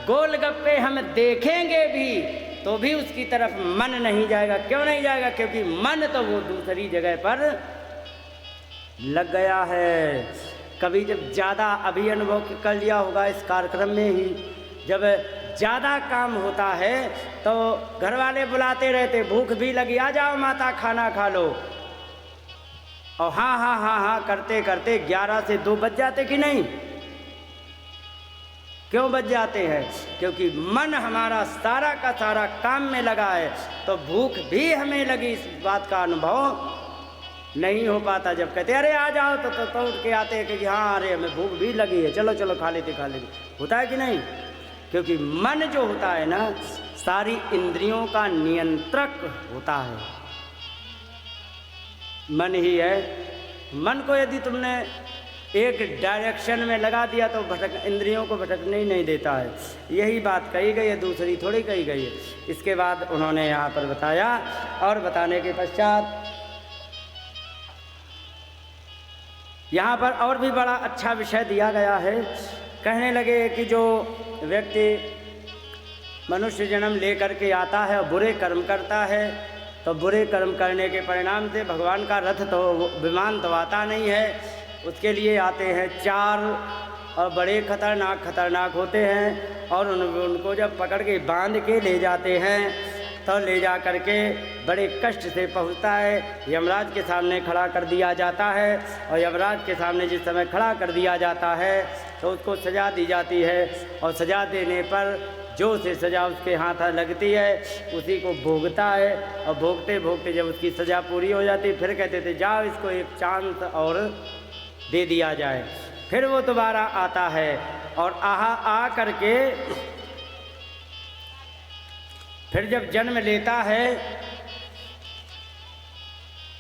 गोलगप्पे हम देखेंगे भी तो भी उसकी तरफ मन नहीं जाएगा। क्यों नहीं जाएगा? क्योंकि मन तो वो दूसरी जगह पर लग गया है। कभी जब ज़्यादा अभी अनुभव कर लिया होगा इस कार्यक्रम में ही, जब ज़्यादा काम होता है तो घर वाले बुलाते रहते, भूख भी लगी, आ जाओ माता खाना खा लो, और हाँ हाँ हाँ हाँ करते करते 11 से 2 बज जाते कि नहीं? क्यों बज जाते हैं? क्योंकि मन हमारा सारा का सारा काम में लगा है, तो भूख भी हमें लगी इस बात का अनुभव नहीं हो पाता। जब कहते अरे आ जाओ तो उठ के आते हैं कि हाँ अरे हमें भूख भी लगी है, चलो चलो खा लेते। होता है कि नहीं? क्योंकि मन जो होता है ना, सारी इंद्रियों का नियंत्रक होता है, मन ही है। मन को यदि तुमने एक डायरेक्शन में लगा दिया तो इंद्रियों को भटकने ही नहीं देता है। यही बात कही गई है, दूसरी थोड़ी कही गई है। इसके बाद उन्होंने यहाँ पर बताया, और बताने के पश्चात यहाँ पर और भी बड़ा अच्छा विषय दिया गया है। कहने लगे कि जो व्यक्ति मनुष्य जन्म लेकर के आता है और बुरे कर्म करता है, तो बुरे कर्म करने के परिणाम से भगवान का रथ तो विमान तो आता नहीं है, उसके लिए आते हैं 4 और बड़े खतरनाक होते हैं, और उनको जब पकड़ के बांध के ले जाते हैं तो ले जा कर के बड़े कष्ट से पहुँचता है, यमराज के सामने खड़ा कर दिया जाता है। और यमराज के सामने जिस समय खड़ा कर दिया जाता है तो उसको सज़ा दी जाती है, और सज़ा देने पर जो से सज़ा उसके हाथ लगती है उसी को भोगता है। और भोगते भोगते जब उसकी सज़ा पूरी हो जाती फिर कहते थे जाओ इसको एक चांस और दे दिया जाए। फिर वो दोबारा आता है और आ करके फिर जब जन्म लेता है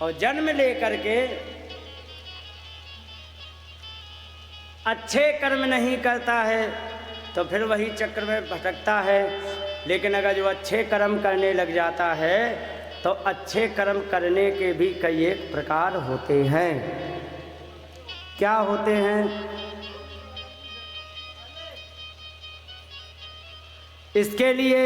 और जन्म ले करके अच्छे कर्म नहीं करता है तो फिर वही चक्र में भटकता है। लेकिन अगर जो अच्छे कर्म करने लग जाता है तो अच्छे कर्म करने के भी कई एक प्रकार होते हैं। क्या होते हैं? इसके लिए